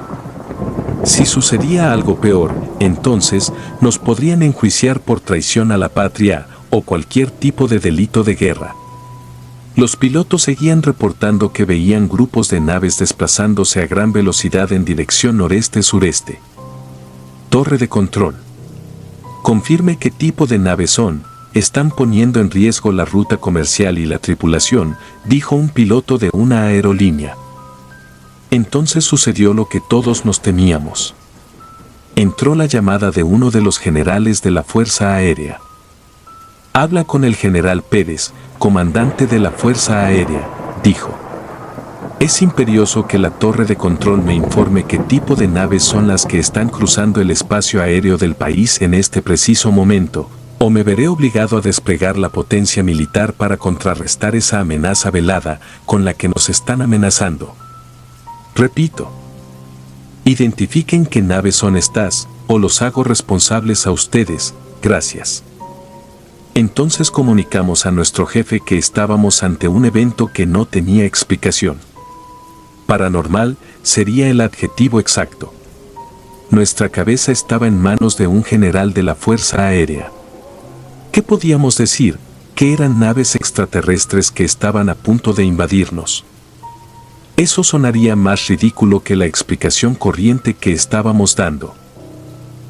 Si sucedía algo peor, entonces nos podrían enjuiciar por traición a la patria o cualquier tipo de delito de guerra. Los pilotos seguían reportando que veían grupos de naves desplazándose a gran velocidad en dirección noreste-sureste. Torre de control. Confirme qué tipo de naves son. Están poniendo en riesgo la ruta comercial y la tripulación, dijo un piloto de una aerolínea. Entonces sucedió lo que todos nos temíamos. Entró la llamada de uno de los generales de la Fuerza Aérea. Habla con el general Pérez, comandante de la Fuerza Aérea, dijo. Es imperioso que la torre de control me informe qué tipo de naves son las que están cruzando el espacio aéreo del país en este preciso momento, o me veré obligado a desplegar la potencia militar para contrarrestar esa amenaza velada con la que nos están amenazando. Repito. Identifiquen qué naves son estas, o los hago responsables a ustedes, gracias. Entonces comunicamos a nuestro jefe que estábamos ante un evento que no tenía explicación. Paranormal sería el adjetivo exacto. Nuestra cabeza estaba en manos de un general de la Fuerza Aérea. ¿Qué podíamos decir? Que eran naves extraterrestres que estaban a punto de invadirnos. Eso sonaría más ridículo que la explicación corriente que estábamos dando.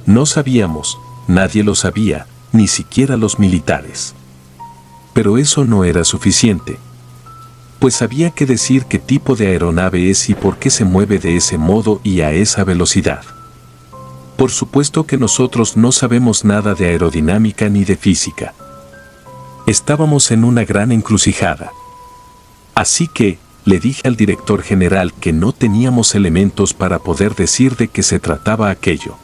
No sabíamos, nadie lo sabía, ni siquiera los militares. Pero eso no era suficiente. Pues había que decir qué tipo de aeronave es y por qué se mueve de ese modo y a esa velocidad. Por supuesto que nosotros no sabemos nada de aerodinámica ni de física. Estábamos en una gran encrucijada. Así que, le dije al director general que no teníamos elementos para poder decir de qué se trataba aquello.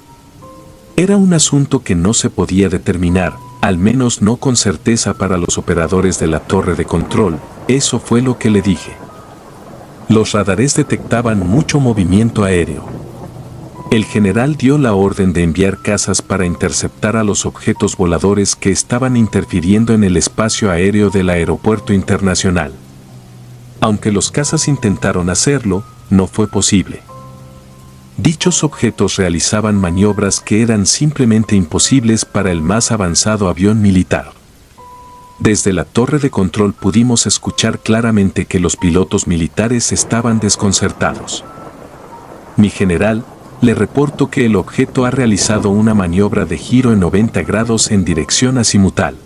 Era un asunto que no se podía determinar, al menos no con certeza para los operadores de la torre de control, eso fue lo que le dije. Los radares detectaban mucho movimiento aéreo. El general dio la orden de enviar cazas para interceptar a los objetos voladores que estaban interfiriendo en el espacio aéreo del aeropuerto internacional. Aunque los cazas intentaron hacerlo, no fue posible. Dichos objetos realizaban maniobras que eran simplemente imposibles para el más avanzado avión militar. Desde la torre de control pudimos escuchar claramente que los pilotos militares estaban desconcertados. Mi general, le reporto que el objeto ha realizado una maniobra de giro en 90 grados en dirección azimutal.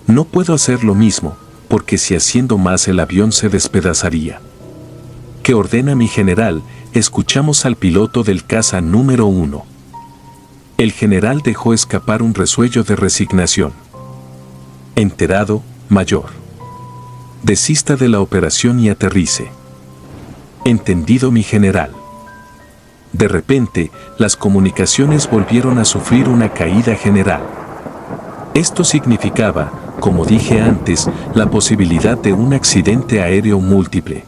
No puedo hacer lo mismo, porque si haciendo más el avión se despedazaría. ¿Qué ordena mi general? Escuchamos al piloto del caza número 1. El general dejó escapar un resuello de resignación. Enterado, mayor. Desista de la operación y aterrice. Entendido, mi general. De repente, las comunicaciones volvieron a sufrir una caída general. Esto significaba, como dije antes, la posibilidad de un accidente aéreo múltiple.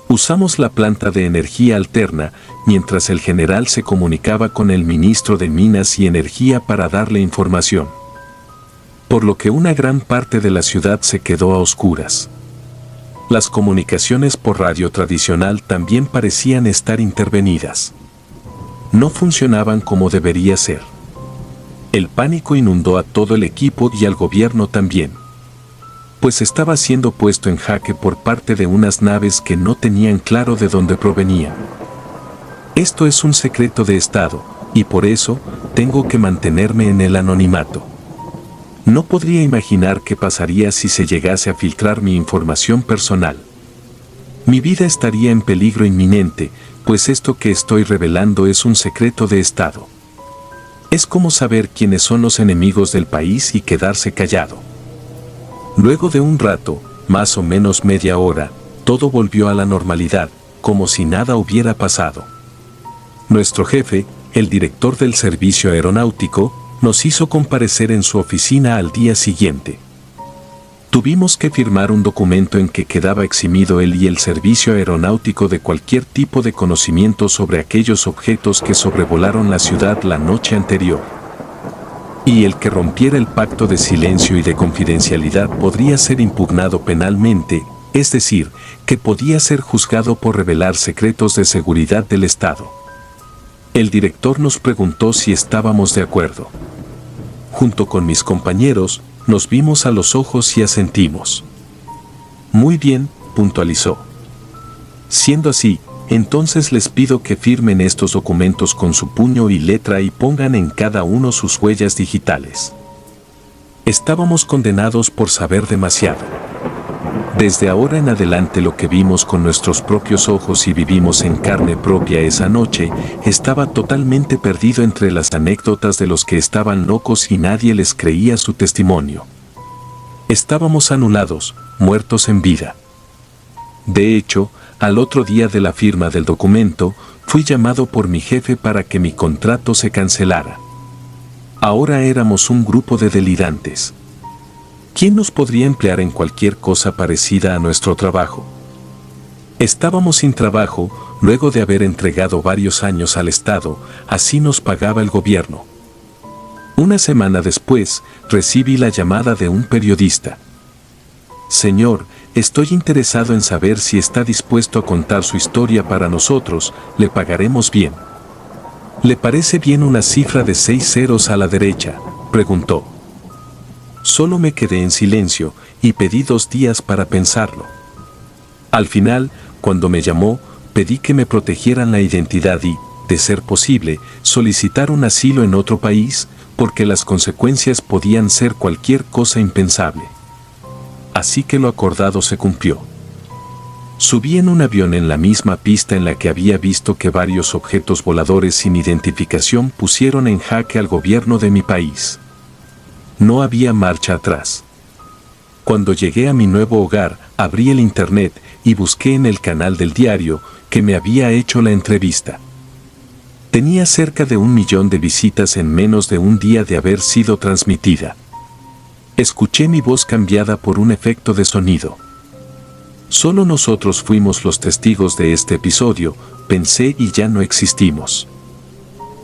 Usamos la planta de energía alterna mientras el general se comunicaba con el ministro de Minas y Energía para darle información. Por lo que una gran parte de la ciudad se quedó a oscuras. Las comunicaciones por radio tradicional también parecían estar intervenidas. No funcionaban como debería ser. El pánico inundó a todo el equipo y al gobierno también, pues estaba siendo puesto en jaque por parte de unas naves que no tenían claro de dónde provenían. Esto es un secreto de Estado, y por eso tengo que mantenerme en el anonimato. No podría imaginar qué pasaría si se llegase a filtrar mi información personal. Mi vida estaría en peligro inminente, pues esto que estoy revelando es un secreto de Estado. Es como saber quiénes son los enemigos del país y quedarse callado. Luego de un rato, más o menos media hora, todo volvió a la normalidad, como si nada hubiera pasado. Nuestro jefe, el director del servicio aeronáutico, nos hizo comparecer en su oficina al día siguiente. Tuvimos que firmar un documento en que quedaba eximido él y el servicio aeronáutico de cualquier tipo de conocimiento sobre aquellos objetos que sobrevolaron la ciudad la noche anterior. Y el que rompiera el pacto de silencio y de confidencialidad podría ser impugnado penalmente, es decir, que podía ser juzgado por revelar secretos de seguridad del Estado. El director nos preguntó si estábamos de acuerdo. Junto con mis compañeros, nos vimos a los ojos y asentimos. Muy bien, puntualizó. Siendo así, entonces les pido que firmen estos documentos con su puño y letra y pongan en cada uno sus huellas digitales. Estábamos condenados por saber demasiado. Desde ahora en adelante lo que vimos con nuestros propios ojos y vivimos en carne propia esa noche, estaba totalmente perdido entre las anécdotas de los que estaban locos y nadie les creía su testimonio. Estábamos anulados, muertos en vida. De hecho, al otro día de la firma del documento, fui llamado por mi jefe para que mi contrato se cancelara. Ahora éramos un grupo de delirantes. ¿Quién nos podría emplear en cualquier cosa parecida a nuestro trabajo? Estábamos sin trabajo, luego de haber entregado varios años al Estado, así nos pagaba el gobierno. Una semana después, recibí la llamada de un periodista. Señor, estoy interesado en saber si está dispuesto a contar su historia para nosotros, le pagaremos bien. ¿Le parece bien una cifra de 6 ceros a la derecha?, preguntó. Solo me quedé en silencio y pedí 2 días para pensarlo. Al final, cuando me llamó, pedí que me protegieran la identidad y, de ser posible, solicitar un asilo en otro país, porque las consecuencias podían ser cualquier cosa impensable. Así que lo acordado se cumplió. Subí en un avión en la misma pista en la que había visto que varios objetos voladores sin identificación pusieron en jaque al gobierno de mi país. No había marcha atrás. Cuando llegué a mi nuevo hogar, abrí el internet y busqué en el canal del diario que me había hecho la entrevista. Tenía cerca de 1 millón de visitas en menos de un día de haber sido transmitida. Escuché mi voz cambiada por un efecto de sonido. Solo nosotros fuimos los testigos de este episodio, pensé, y ya no existimos.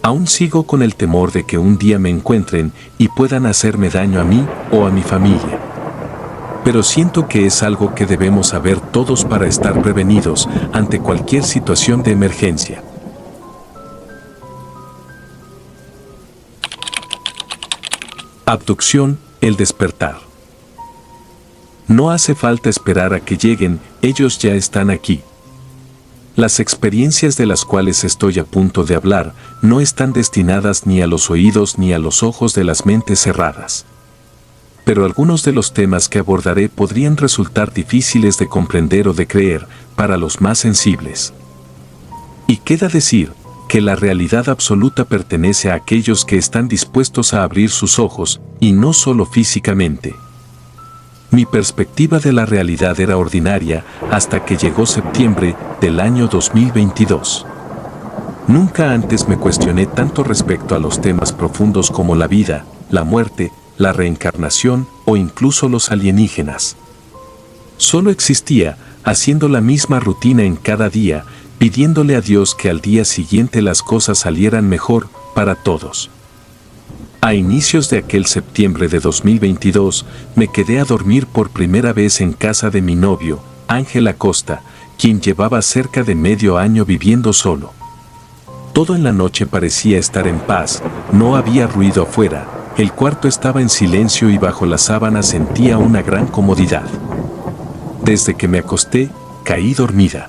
Aún sigo con el temor de que un día me encuentren y puedan hacerme daño a mí o a mi familia. Pero siento que es algo que debemos saber todos para estar prevenidos ante cualquier situación de emergencia. Abducción, el despertar. No hace falta esperar a que lleguen, ellos ya están aquí. Las experiencias de las cuales estoy a punto de hablar no están destinadas ni a los oídos ni a los ojos de las mentes cerradas. Pero algunos de los temas que abordaré podrían resultar difíciles de comprender o de creer para los más sensibles. Y queda decir que la realidad absoluta pertenece a aquellos que están dispuestos a abrir sus ojos, y no solo físicamente. Mi perspectiva de la realidad era ordinaria hasta que llegó septiembre del año 2022. Nunca antes me cuestioné tanto respecto a los temas profundos como la vida, la muerte, la reencarnación o incluso los alienígenas. Solo existía, haciendo la misma rutina en cada día, pidiéndole a Dios que al día siguiente las cosas salieran mejor para todos. A inicios de aquel septiembre de 2022, me quedé a dormir por primera vez en casa de mi novio, Ángel Acosta, quien llevaba cerca de medio año viviendo solo. Todo en la noche parecía estar en paz, no había ruido afuera, el cuarto estaba en silencio y bajo la sábana sentía una gran comodidad. Desde que me acosté, caí dormida.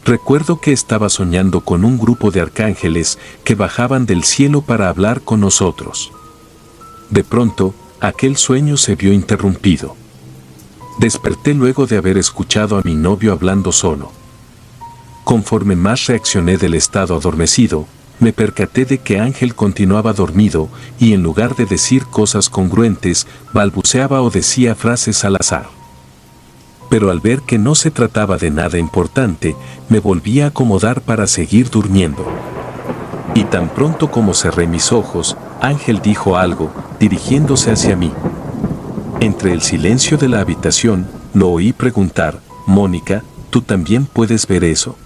Recuerdo que estaba soñando con un grupo de arcángeles que bajaban del cielo para hablar con nosotros. De pronto, aquel sueño se vio interrumpido. Desperté luego de haber escuchado a mi novio hablando solo. Conforme más reaccioné del estado adormecido, me percaté de que Ángel continuaba dormido y en lugar de decir cosas congruentes, balbuceaba o decía frases al azar. Pero al ver que no se trataba de nada importante, me volví a acomodar para seguir durmiendo. Y tan pronto como cerré mis ojos, Ángel dijo algo, dirigiéndose hacia mí. Entre el silencio de la habitación, lo oí preguntar: «Mónica, ¿tú también puedes ver eso?».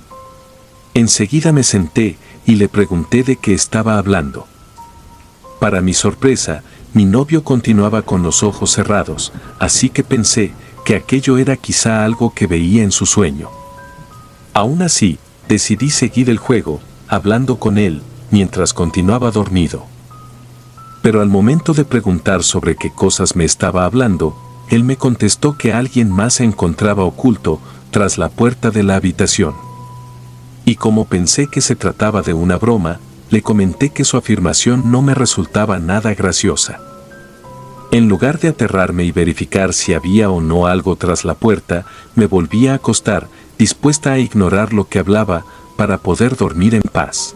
Enseguida me senté y le pregunté de qué estaba hablando. Para mi sorpresa, mi novio continuaba con los ojos cerrados, así que pensé que aquello era quizá algo que veía en su sueño. Aún así, decidí seguir el juego, hablando con él, mientras continuaba dormido. Pero al momento de preguntar sobre qué cosas me estaba hablando, él me contestó que alguien más se encontraba oculto tras la puerta de la habitación. Y como pensé que se trataba de una broma, le comenté que su afirmación no me resultaba nada graciosa. En lugar de aterrarme y verificar si había o no algo tras la puerta, me volví a acostar, dispuesta a ignorar lo que hablaba, para poder dormir en paz.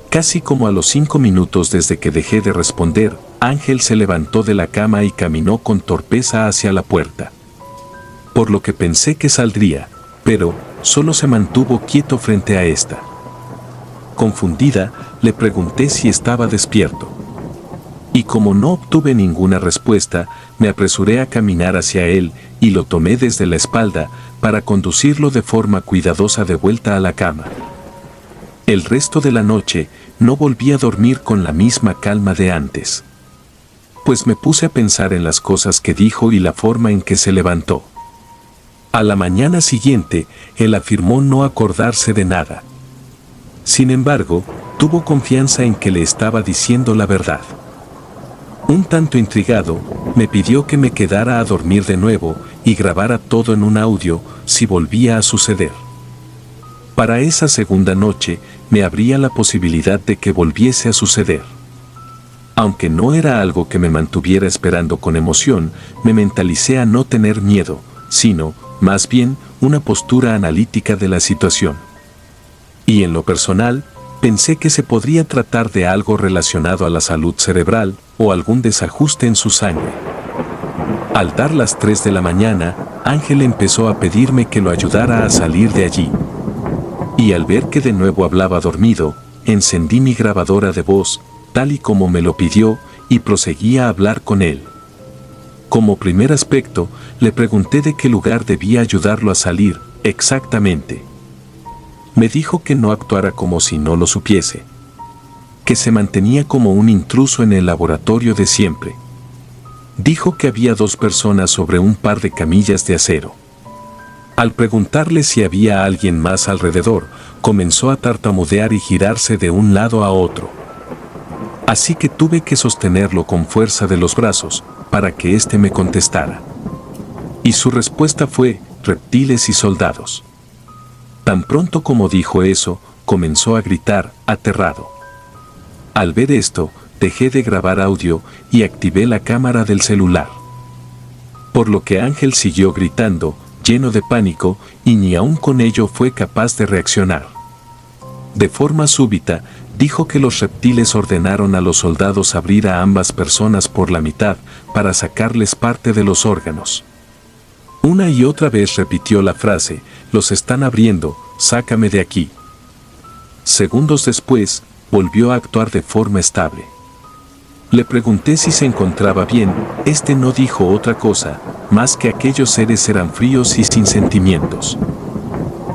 Casi como a los 5 minutos desde que dejé de responder, Ángel se levantó de la cama y caminó con torpeza hacia la puerta. Por lo que pensé que saldría, pero solo se mantuvo quieto frente a esta. Confundida, le pregunté si estaba despierto. Y como no obtuve ninguna respuesta, me apresuré a caminar hacia él y lo tomé desde la espalda para conducirlo de forma cuidadosa de vuelta a la cama. El resto de la noche no volví a dormir con la misma calma de antes. Pues me puse a pensar en las cosas que dijo y la forma en que se levantó. A la mañana siguiente, él afirmó no acordarse de nada. Sin embargo, tuvo confianza en que le estaba diciendo la verdad. Un tanto intrigado, me pidió que me quedara a dormir de nuevo y grabara todo en un audio si volvía a suceder. Para esa segunda noche, me abría la posibilidad de que volviese a suceder. Aunque no era algo que me mantuviera esperando con emoción, me mentalicé a no tener miedo, sino, más bien, una postura analítica de la situación. Y en lo personal, pensé que se podría tratar de algo relacionado a la salud cerebral o algún desajuste en su sangre. Al dar las 3 de la mañana, Ángel empezó a pedirme que lo ayudara a salir de allí. Y al ver que de nuevo hablaba dormido, encendí mi grabadora de voz, tal y como me lo pidió, y proseguí a hablar con él. Como primer aspecto, le pregunté de qué lugar debía ayudarlo a salir, exactamente. Me dijo que no actuara como si no lo supiese, que se mantenía como un intruso en el laboratorio de siempre. Dijo que había 2 personas sobre un par de camillas de acero. Al preguntarle si había alguien más alrededor, comenzó a tartamudear y girarse de un lado a otro. Así que tuve que sostenerlo con fuerza de los brazos, para que éste me contestara. Y su respuesta fue: reptiles y soldados. Tan pronto como dijo eso, comenzó a gritar, aterrado. Al ver esto, dejé de grabar audio y activé la cámara del celular. Por lo que Ángel siguió gritando, lleno de pánico, y ni aún con ello fue capaz de reaccionar. De forma súbita, dijo que los reptiles ordenaron a los soldados abrir a ambas personas por la mitad para sacarles parte de los órganos. Una y otra vez repitió la frase: los están abriendo, sácame de aquí. Segundos después, volvió a actuar de forma estable. Le pregunté si se encontraba bien. Este no dijo otra cosa, más que aquellos seres eran fríos y sin sentimientos.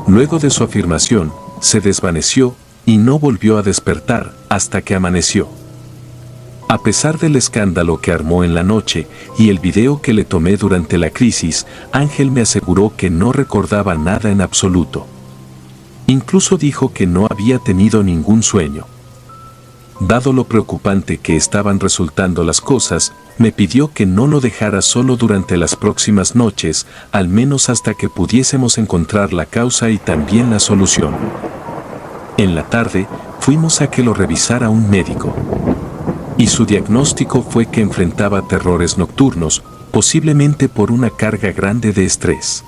Luego de su afirmación, se desvaneció y no volvió a despertar hasta que amaneció. A pesar del escándalo que armó en la noche y el video que le tomé durante la crisis, Ángel me aseguró que no recordaba nada en absoluto. Incluso dijo que no había tenido ningún sueño. Dado lo preocupante que estaban resultando las cosas, me pidió que no lo dejara solo durante las próximas noches, al menos hasta que pudiésemos encontrar la causa y también la solución. En la tarde, fuimos a que lo revisara un médico. Y su diagnóstico fue que enfrentaba terrores nocturnos, posiblemente por una carga grande de estrés.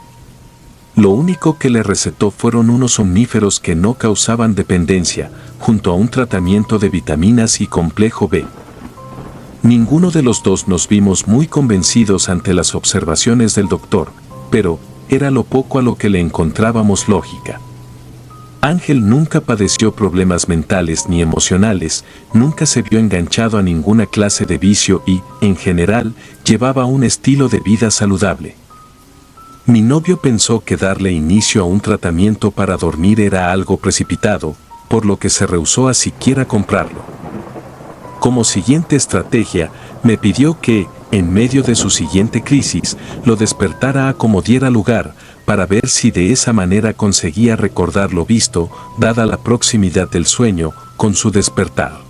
Lo único que le recetó fueron unos somníferos que no causaban dependencia, junto a un tratamiento de vitaminas y complejo B. Ninguno de los dos nos vimos muy convencidos ante las observaciones del doctor, pero era lo poco a lo que le encontrábamos lógica. Ángel nunca padeció problemas mentales ni emocionales, nunca se vio enganchado a ninguna clase de vicio y, en general, llevaba un estilo de vida saludable. Mi novio pensó que darle inicio a un tratamiento para dormir era algo precipitado, por lo que se rehusó a siquiera comprarlo. Como siguiente estrategia, me pidió que, en medio de su siguiente crisis, lo despertara a como diera lugar, para ver si de esa manera conseguía recordar lo visto, dada la proximidad del sueño, con su despertar.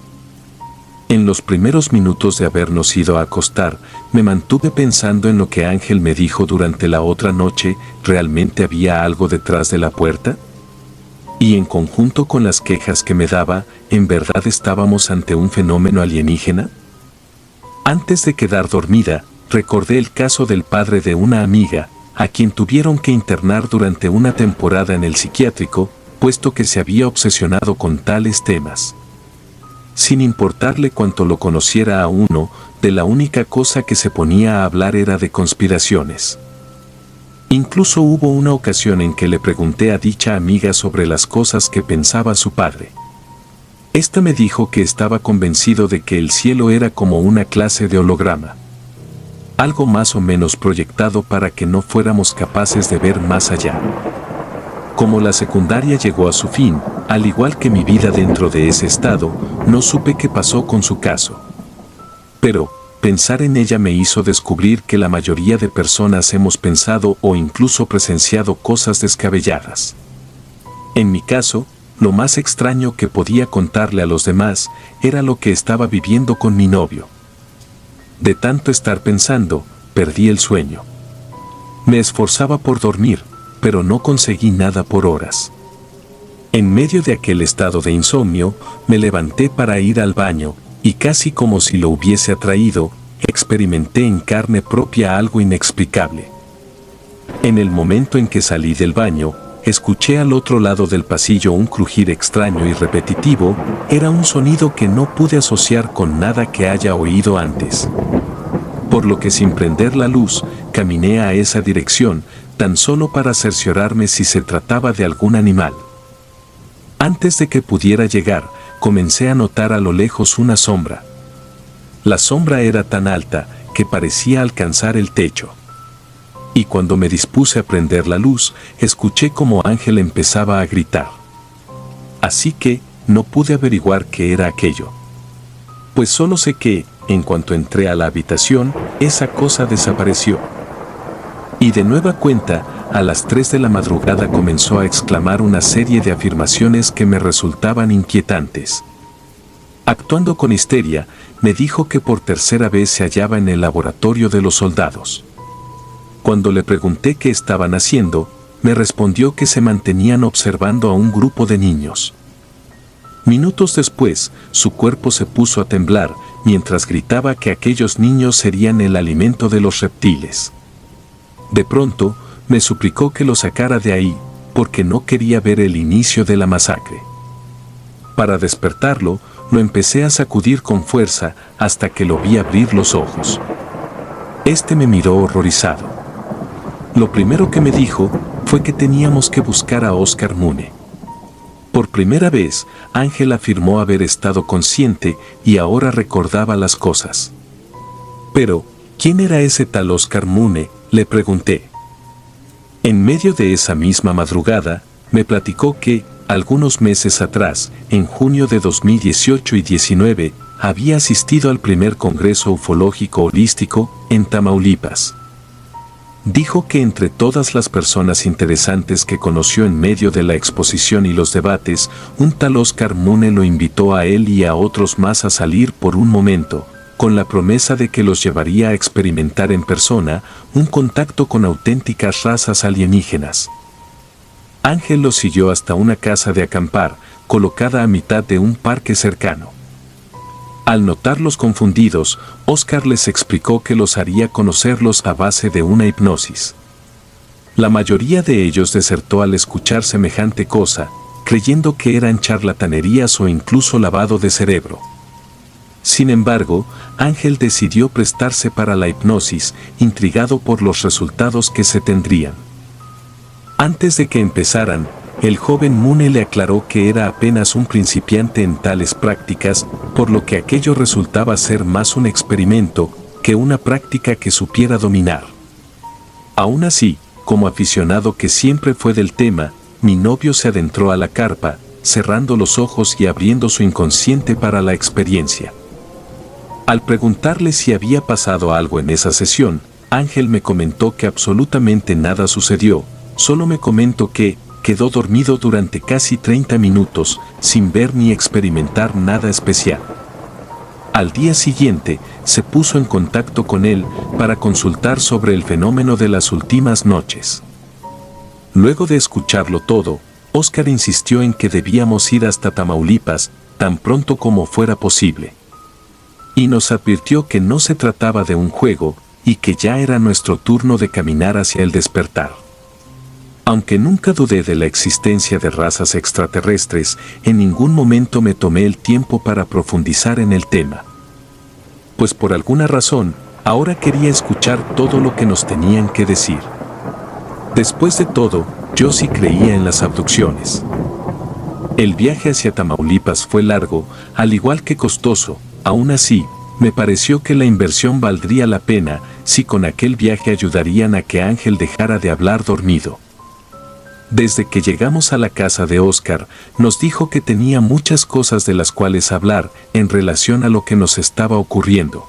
En los primeros minutos de habernos ido a acostar, me mantuve pensando en lo que Ángel me dijo durante la otra noche. ¿Realmente había algo detrás de la puerta? Y en conjunto con las quejas que me daba, ¿en verdad estábamos ante un fenómeno alienígena? Antes de quedar dormida, recordé el caso del padre de una amiga, a quien tuvieron que internar durante una temporada en el psiquiátrico, puesto que se había obsesionado con tales temas. Sin importarle cuánto lo conociera a uno, de la única cosa que se ponía a hablar era de conspiraciones. Incluso hubo una ocasión en que le pregunté a dicha amiga sobre las cosas que pensaba su padre. Esta me dijo que estaba convencido de que el cielo era como una clase de holograma. Algo más o menos proyectado para que no fuéramos capaces de ver más allá. Como la secundaria llegó a su fin, al igual que mi vida dentro de ese estado, no supe qué pasó con su caso. Pero, pensar en ella me hizo descubrir que la mayoría de personas hemos pensado o incluso presenciado cosas descabelladas. En mi caso, lo más extraño que podía contarle a los demás era lo que estaba viviendo con mi novio. De tanto estar pensando, perdí el sueño. Me esforzaba por dormir, pero no conseguí nada por horas. En medio de aquel estado de insomnio, me levanté para ir al baño, y casi como si lo hubiese atraído, experimenté en carne propia algo inexplicable. En el momento en que salí del baño, escuché al otro lado del pasillo un crujir extraño y repetitivo. Era un sonido que no pude asociar con nada que haya oído antes. Por lo que sin prender la luz, caminé a esa dirección, tan solo para cerciorarme si se trataba de algún animal. Antes de que pudiera llegar, comencé a notar a lo lejos una sombra. La sombra era tan alta que parecía alcanzar el techo. Y cuando me dispuse a prender la luz, escuché como Ángel empezaba a gritar. Así que, no pude averiguar qué era aquello. Pues solo sé que, en cuanto entré a la habitación, esa cosa desapareció. Y de nueva cuenta, a las 3 de la madrugada comenzó a exclamar una serie de afirmaciones que me resultaban inquietantes. Actuando con histeria, me dijo que por tercera vez se hallaba en el laboratorio de los soldados. Cuando le pregunté qué estaban haciendo, me respondió que se mantenían observando a un grupo de niños. Minutos después, su cuerpo se puso a temblar, mientras gritaba que aquellos niños serían el alimento de los reptiles. De pronto, me suplicó que lo sacara de ahí, porque no quería ver el inicio de la masacre. Para despertarlo, lo empecé a sacudir con fuerza hasta que lo vi abrir los ojos. Este me miró horrorizado. Lo primero que me dijo fue que teníamos que buscar a Oscar Mune. Por primera vez, Ángel afirmó haber estado consciente y ahora recordaba las cosas. Pero, ¿quién era ese tal Oscar Mune?, le pregunté. En medio de esa misma madrugada, me platicó que, algunos meses atrás, en junio de 2018 y 19, había asistido al primer Congreso Ufológico Holístico en Tamaulipas. Dijo que entre todas las personas interesantes que conoció en medio de la exposición y los debates, un tal Oscar Mune lo invitó a él y a otros más a salir por un momento, con la promesa de que los llevaría a experimentar en persona un contacto con auténticas razas alienígenas. Ángel los siguió hasta una casa de acampar, colocada a mitad de un parque cercano. Al notarlos confundidos, Oscar les explicó que los haría conocerlos a base de una hipnosis. La mayoría de ellos desertó al escuchar semejante cosa, creyendo que eran charlatanerías o incluso lavado de cerebro. Sin embargo, Ángel decidió prestarse para la hipnosis, intrigado por los resultados que se tendrían. Antes de que empezaran, el joven Mune le aclaró que era apenas un principiante en tales prácticas, por lo que aquello resultaba ser más un experimento que una práctica que supiera dominar. Aún así, como aficionado que siempre fue del tema, mi novio se adentró a la carpa, cerrando los ojos y abriendo su inconsciente para la experiencia. Al preguntarle si había pasado algo en esa sesión, Ángel me comentó que absolutamente nada sucedió, solo me comentó que quedó dormido durante casi 30 minutos, sin ver ni experimentar nada especial. Al día siguiente, se puso en contacto con él para consultar sobre el fenómeno de las últimas noches. Luego de escucharlo todo, Oscar insistió en que debíamos ir hasta Tamaulipas, tan pronto como fuera posible. Y nos advirtió que no se trataba de un juego, y que ya era nuestro turno de caminar hacia el despertar. Aunque nunca dudé de la existencia de razas extraterrestres, en ningún momento me tomé el tiempo para profundizar en el tema. Pues por alguna razón, ahora quería escuchar todo lo que nos tenían que decir. Después de todo, yo sí creía en las abducciones. El viaje hacia Tamaulipas fue largo, al igual que costoso. Aún así, me pareció que la inversión valdría la pena si con aquel viaje ayudarían a que Ángel dejara de hablar dormido. Desde que llegamos a la casa de Oscar, nos dijo que tenía muchas cosas de las cuales hablar en relación a lo que nos estaba ocurriendo.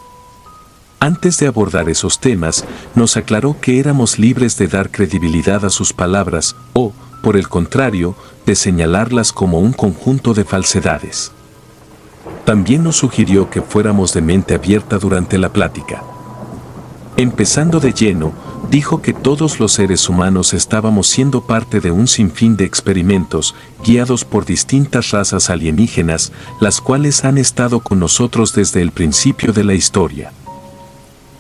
Antes de abordar esos temas, nos aclaró que éramos libres de dar credibilidad a sus palabras o, por el contrario, de señalarlas como un conjunto de falsedades. También nos sugirió que fuéramos de mente abierta durante la plática. Empezando de lleno, dijo que todos los seres humanos estábamos siendo parte de un sinfín de experimentos, guiados por distintas razas alienígenas, las cuales han estado con nosotros desde el principio de la historia.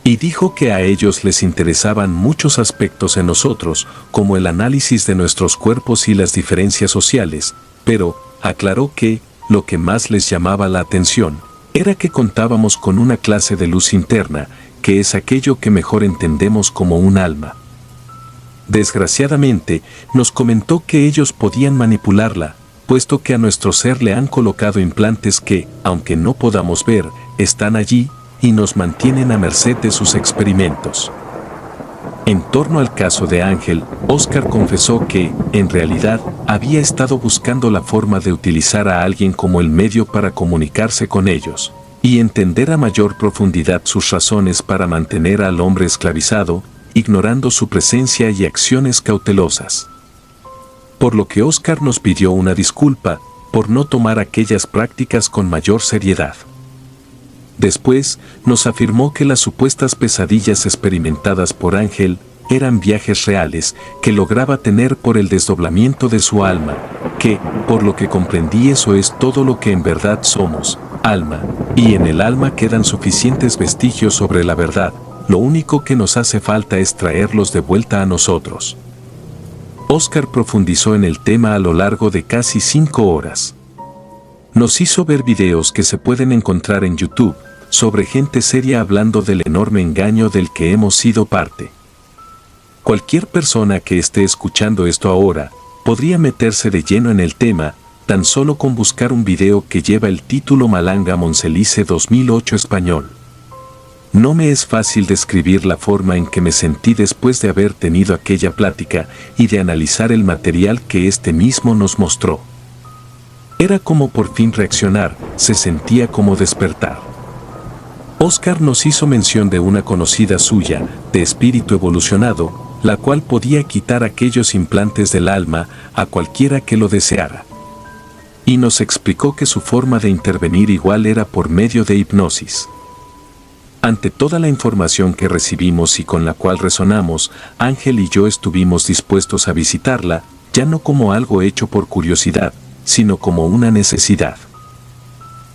Y dijo que a ellos les interesaban muchos aspectos en nosotros, como el análisis de nuestros cuerpos y las diferencias sociales, pero aclaró que lo que más les llamaba la atención era que contábamos con una clase de luz interna, que es aquello que mejor entendemos como un alma. Desgraciadamente, nos comentó que ellos podían manipularla, puesto que a nuestro ser le han colocado implantes que, aunque no podamos ver, están allí y nos mantienen a merced de sus experimentos. En torno al caso de Ángel, Oscar confesó que, en realidad, había estado buscando la forma de utilizar a alguien como el medio para comunicarse con ellos y entender a mayor profundidad sus razones para mantener al hombre esclavizado, ignorando su presencia y acciones cautelosas. Por lo que Oscar nos pidió una disculpa por no tomar aquellas prácticas con mayor seriedad. Después, nos afirmó que las supuestas pesadillas experimentadas por Ángel eran viajes reales que lograba tener por el desdoblamiento de su alma, que, por lo que comprendí, eso es todo lo que en verdad somos, alma, y en el alma quedan suficientes vestigios sobre la verdad, lo único que nos hace falta es traerlos de vuelta a nosotros. Oscar profundizó en el tema a lo largo de casi 5 horas. Nos hizo ver videos que se pueden encontrar en YouTube, sobre gente seria hablando del enorme engaño del que hemos sido parte. Cualquier persona que esté escuchando esto ahora, podría meterse de lleno en el tema, tan solo con buscar un video que lleva el título Malanga Monselice 2008 español. No me es fácil describir la forma en que me sentí después de haber tenido aquella plática y de analizar el material que este mismo nos mostró. Era como por fin reaccionar, se sentía como despertar. Oscar nos hizo mención de una conocida suya, de espíritu evolucionado, la cual podía quitar aquellos implantes del alma a cualquiera que lo deseara. Y nos explicó que su forma de intervenir igual era por medio de hipnosis. Ante toda la información que recibimos y con la cual resonamos, Ángel y yo estuvimos dispuestos a visitarla, ya no como algo hecho por curiosidad, sino como una necesidad.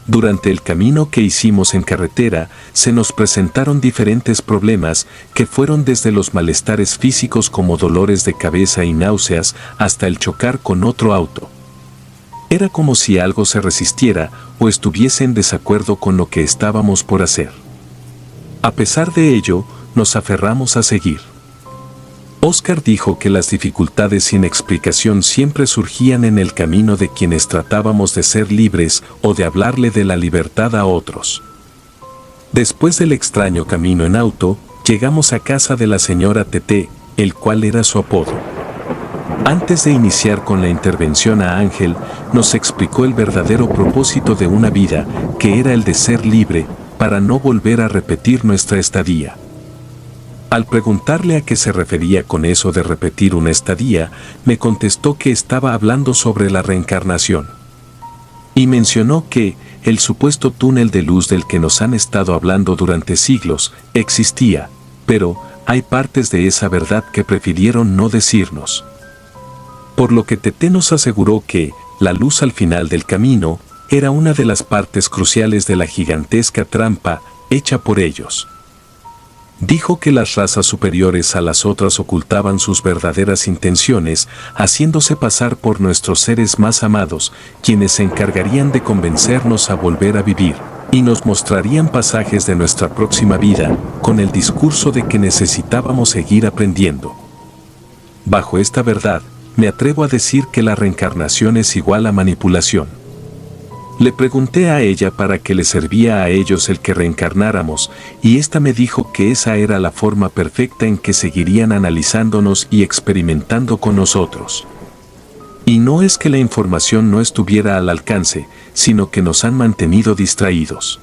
Durante el camino que hicimos en carretera, se nos presentaron diferentes problemas que fueron desde los malestares físicos como dolores de cabeza y náuseas hasta el chocar con otro auto. Era como si algo se resistiera o estuviese en desacuerdo con lo que estábamos por hacer. A pesar de ello, nos aferramos a seguir. Oscar dijo que las dificultades sin explicación siempre surgían en el camino de quienes tratábamos de ser libres o de hablarle de la libertad a otros. Después del extraño camino en auto, llegamos a casa de la señora Tete, el cual era su apodo. Antes de iniciar con la intervención a Ángel, nos explicó el verdadero propósito de una vida, que era el de ser libre, para no volver a repetir nuestra estadía. Al preguntarle a qué se refería con eso de repetir una estadía, me contestó que estaba hablando sobre la reencarnación. Y mencionó que el supuesto túnel de luz del que nos han estado hablando durante siglos existía, pero hay partes de esa verdad que prefirieron no decirnos. Por lo que Tete nos aseguró que la luz al final del camino era una de las partes cruciales de la gigantesca trampa hecha por ellos. Dijo que las razas superiores a las otras ocultaban sus verdaderas intenciones, haciéndose pasar por nuestros seres más amados, quienes se encargarían de convencernos a volver a vivir, y nos mostrarían pasajes de nuestra próxima vida, con el discurso de que necesitábamos seguir aprendiendo. Bajo esta verdad, me atrevo a decir que la reencarnación es igual a manipulación. Le pregunté a ella para qué le servía a ellos el que reencarnáramos, y ésta me dijo que esa era la forma perfecta en que seguirían analizándonos y experimentando con nosotros. Y no es que la información no estuviera al alcance, sino que nos han mantenido distraídos.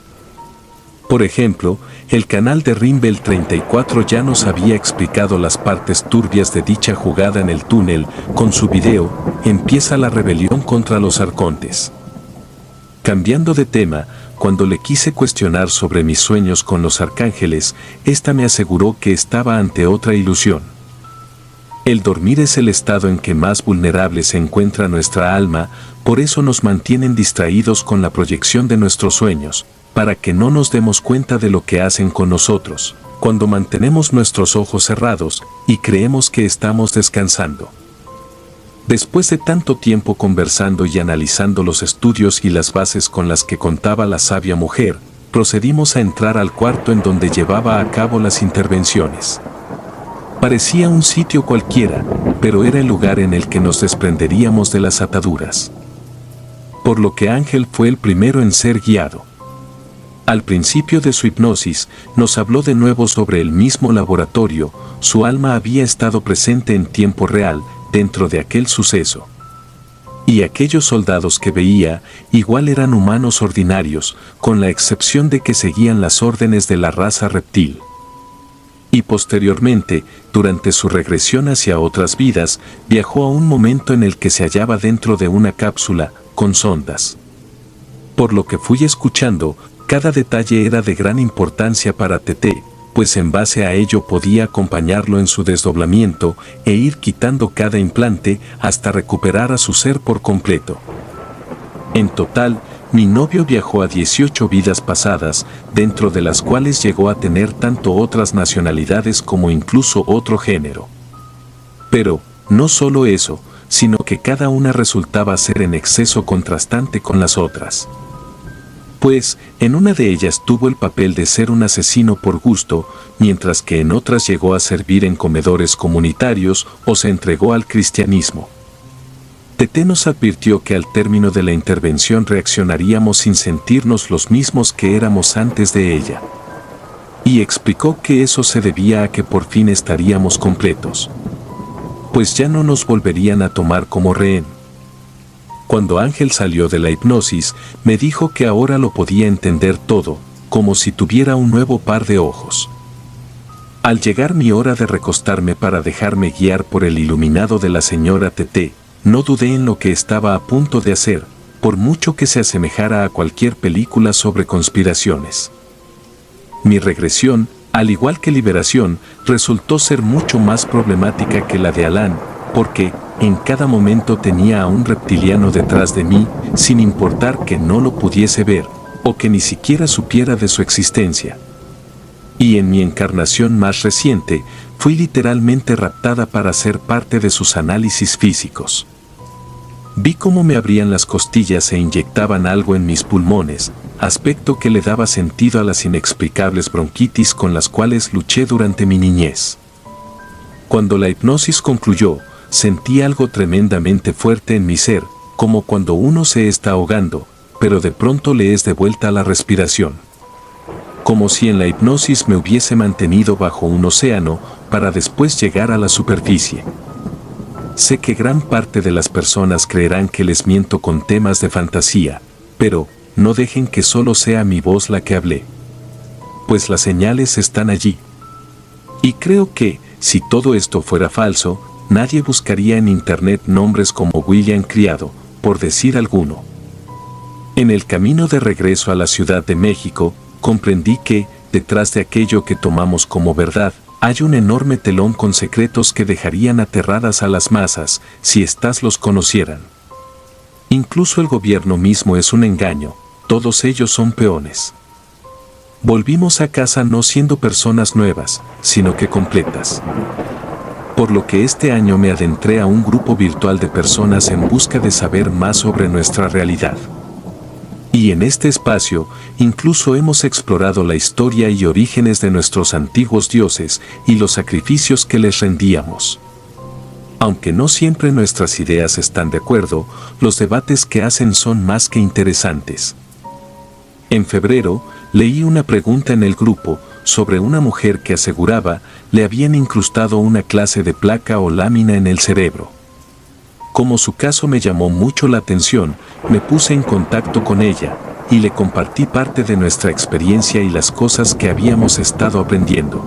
Por ejemplo, el canal de Rimbel 34 ya nos había explicado las partes turbias de dicha jugada en el túnel, con su video, Empieza la rebelión contra los arcontes. Cambiando de tema, cuando le quise cuestionar sobre mis sueños con los arcángeles, ésta me aseguró que estaba ante otra ilusión. El dormir es el estado en que más vulnerable se encuentra nuestra alma, por eso nos mantienen distraídos con la proyección de nuestros sueños, para que no nos demos cuenta de lo que hacen con nosotros, cuando mantenemos nuestros ojos cerrados y creemos que estamos descansando. Después de tanto tiempo conversando y analizando los estudios y las bases con las que contaba la sabia mujer, procedimos a entrar al cuarto en donde llevaba a cabo las intervenciones. Parecía un sitio cualquiera, pero era el lugar en el que nos desprenderíamos de las ataduras. Por lo que Ángel fue el primero en ser guiado. Al principio de su hipnosis, nos habló de nuevo sobre el mismo laboratorio, su alma había estado presente en tiempo real, dentro de aquel suceso. Y aquellos soldados que veía, igual eran humanos ordinarios, con la excepción de que seguían las órdenes de la raza reptil. Y posteriormente, durante su regresión hacia otras vidas, viajó a un momento en el que se hallaba dentro de una cápsula, con sondas. Por lo que fui escuchando, cada detalle era de gran importancia para Tete, pues en base a ello podía acompañarlo en su desdoblamiento e ir quitando cada implante hasta recuperar a su ser por completo. En total, mi novio viajó a 18 vidas pasadas, dentro de las cuales llegó a tener tanto otras nacionalidades como incluso otro género. Pero, no solo eso, sino que cada una resultaba ser en exceso contrastante con las otras. Pues, en una de ellas tuvo el papel de ser un asesino por gusto, mientras que en otras llegó a servir en comedores comunitarios o se entregó al cristianismo. Tete nos advirtió que al término de la intervención reaccionaríamos sin sentirnos los mismos que éramos antes de ella. Y explicó que eso se debía a que por fin estaríamos completos. Pues ya no nos volverían a tomar como rehén. Cuando Ángel salió de la hipnosis, me dijo que ahora lo podía entender todo, como si tuviera un nuevo par de ojos. Al llegar mi hora de recostarme para dejarme guiar por el iluminado de la señora Tete, no dudé en lo que estaba a punto de hacer, por mucho que se asemejara a cualquier película sobre conspiraciones. Mi regresión, al igual que liberación, resultó ser mucho más problemática que la de Alan, porque, en cada momento tenía a un reptiliano detrás de mí, sin importar que no lo pudiese ver, o que ni siquiera supiera de su existencia. Y en mi encarnación más reciente, fui literalmente raptada para ser parte de sus análisis físicos. Vi cómo me abrían las costillas e inyectaban algo en mis pulmones, aspecto que le daba sentido a las inexplicables bronquitis con las cuales luché durante mi niñez. Cuando la hipnosis concluyó, sentí algo tremendamente fuerte en mi ser, como cuando uno se está ahogando, pero de pronto le es devuelta la respiración. Como si en la hipnosis me hubiese mantenido bajo un océano para después llegar a la superficie. Sé que gran parte de las personas creerán que les miento con temas de fantasía, pero no dejen que solo sea mi voz la que hablé. Pues las señales están allí. Y creo que, si todo esto fuera falso, nadie buscaría en internet nombres como William Criado, por decir alguno. En el camino de regreso a la Ciudad de México, comprendí que, detrás de aquello que tomamos como verdad, hay un enorme telón con secretos que dejarían aterradas a las masas si éstas los conocieran. Incluso el gobierno mismo es un engaño, todos ellos son peones. Volvimos a casa no siendo personas nuevas, sino que completas. Por lo que este año me adentré a un grupo virtual de personas en busca de saber más sobre nuestra realidad. Y en este espacio, incluso hemos explorado la historia y orígenes de nuestros antiguos dioses y los sacrificios que les rendíamos. Aunque no siempre nuestras ideas están de acuerdo, los debates que hacen son más que interesantes. En febrero, leí una pregunta en el grupo sobre una mujer que aseguraba le habían incrustado una clase de placa o lámina en el cerebro. Como su caso me llamó mucho la atención, me puse en contacto con ella y le compartí parte de nuestra experiencia y las cosas que habíamos estado aprendiendo.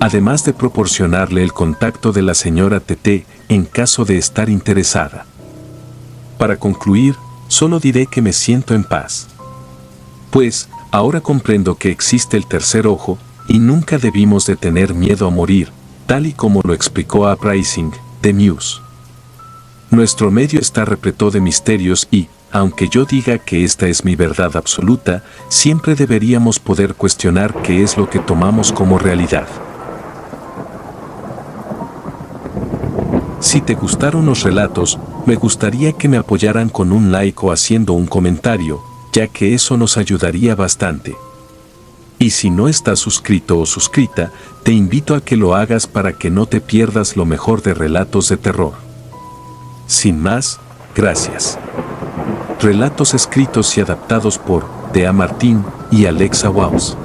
Además de proporcionarle el contacto de la señora Tete en caso de estar interesada. Para concluir, solo diré que me siento en paz. Pues, ahora comprendo que existe el tercer ojo y nunca debimos de tener miedo a morir, tal y como lo explicó Uprising, de Muse. Nuestro medio está repleto de misterios y, aunque yo diga que esta es mi verdad absoluta, siempre deberíamos poder cuestionar qué es lo que tomamos como realidad. Si te gustaron los relatos, me gustaría que me apoyaran con un like o haciendo un comentario, ya que eso nos ayudaría bastante. Y si no estás suscrito o suscrita, te invito a que lo hagas para que no te pierdas lo mejor de relatos de terror. Sin más, gracias. Relatos escritos y adaptados por Tea Martín y Alexa Waus.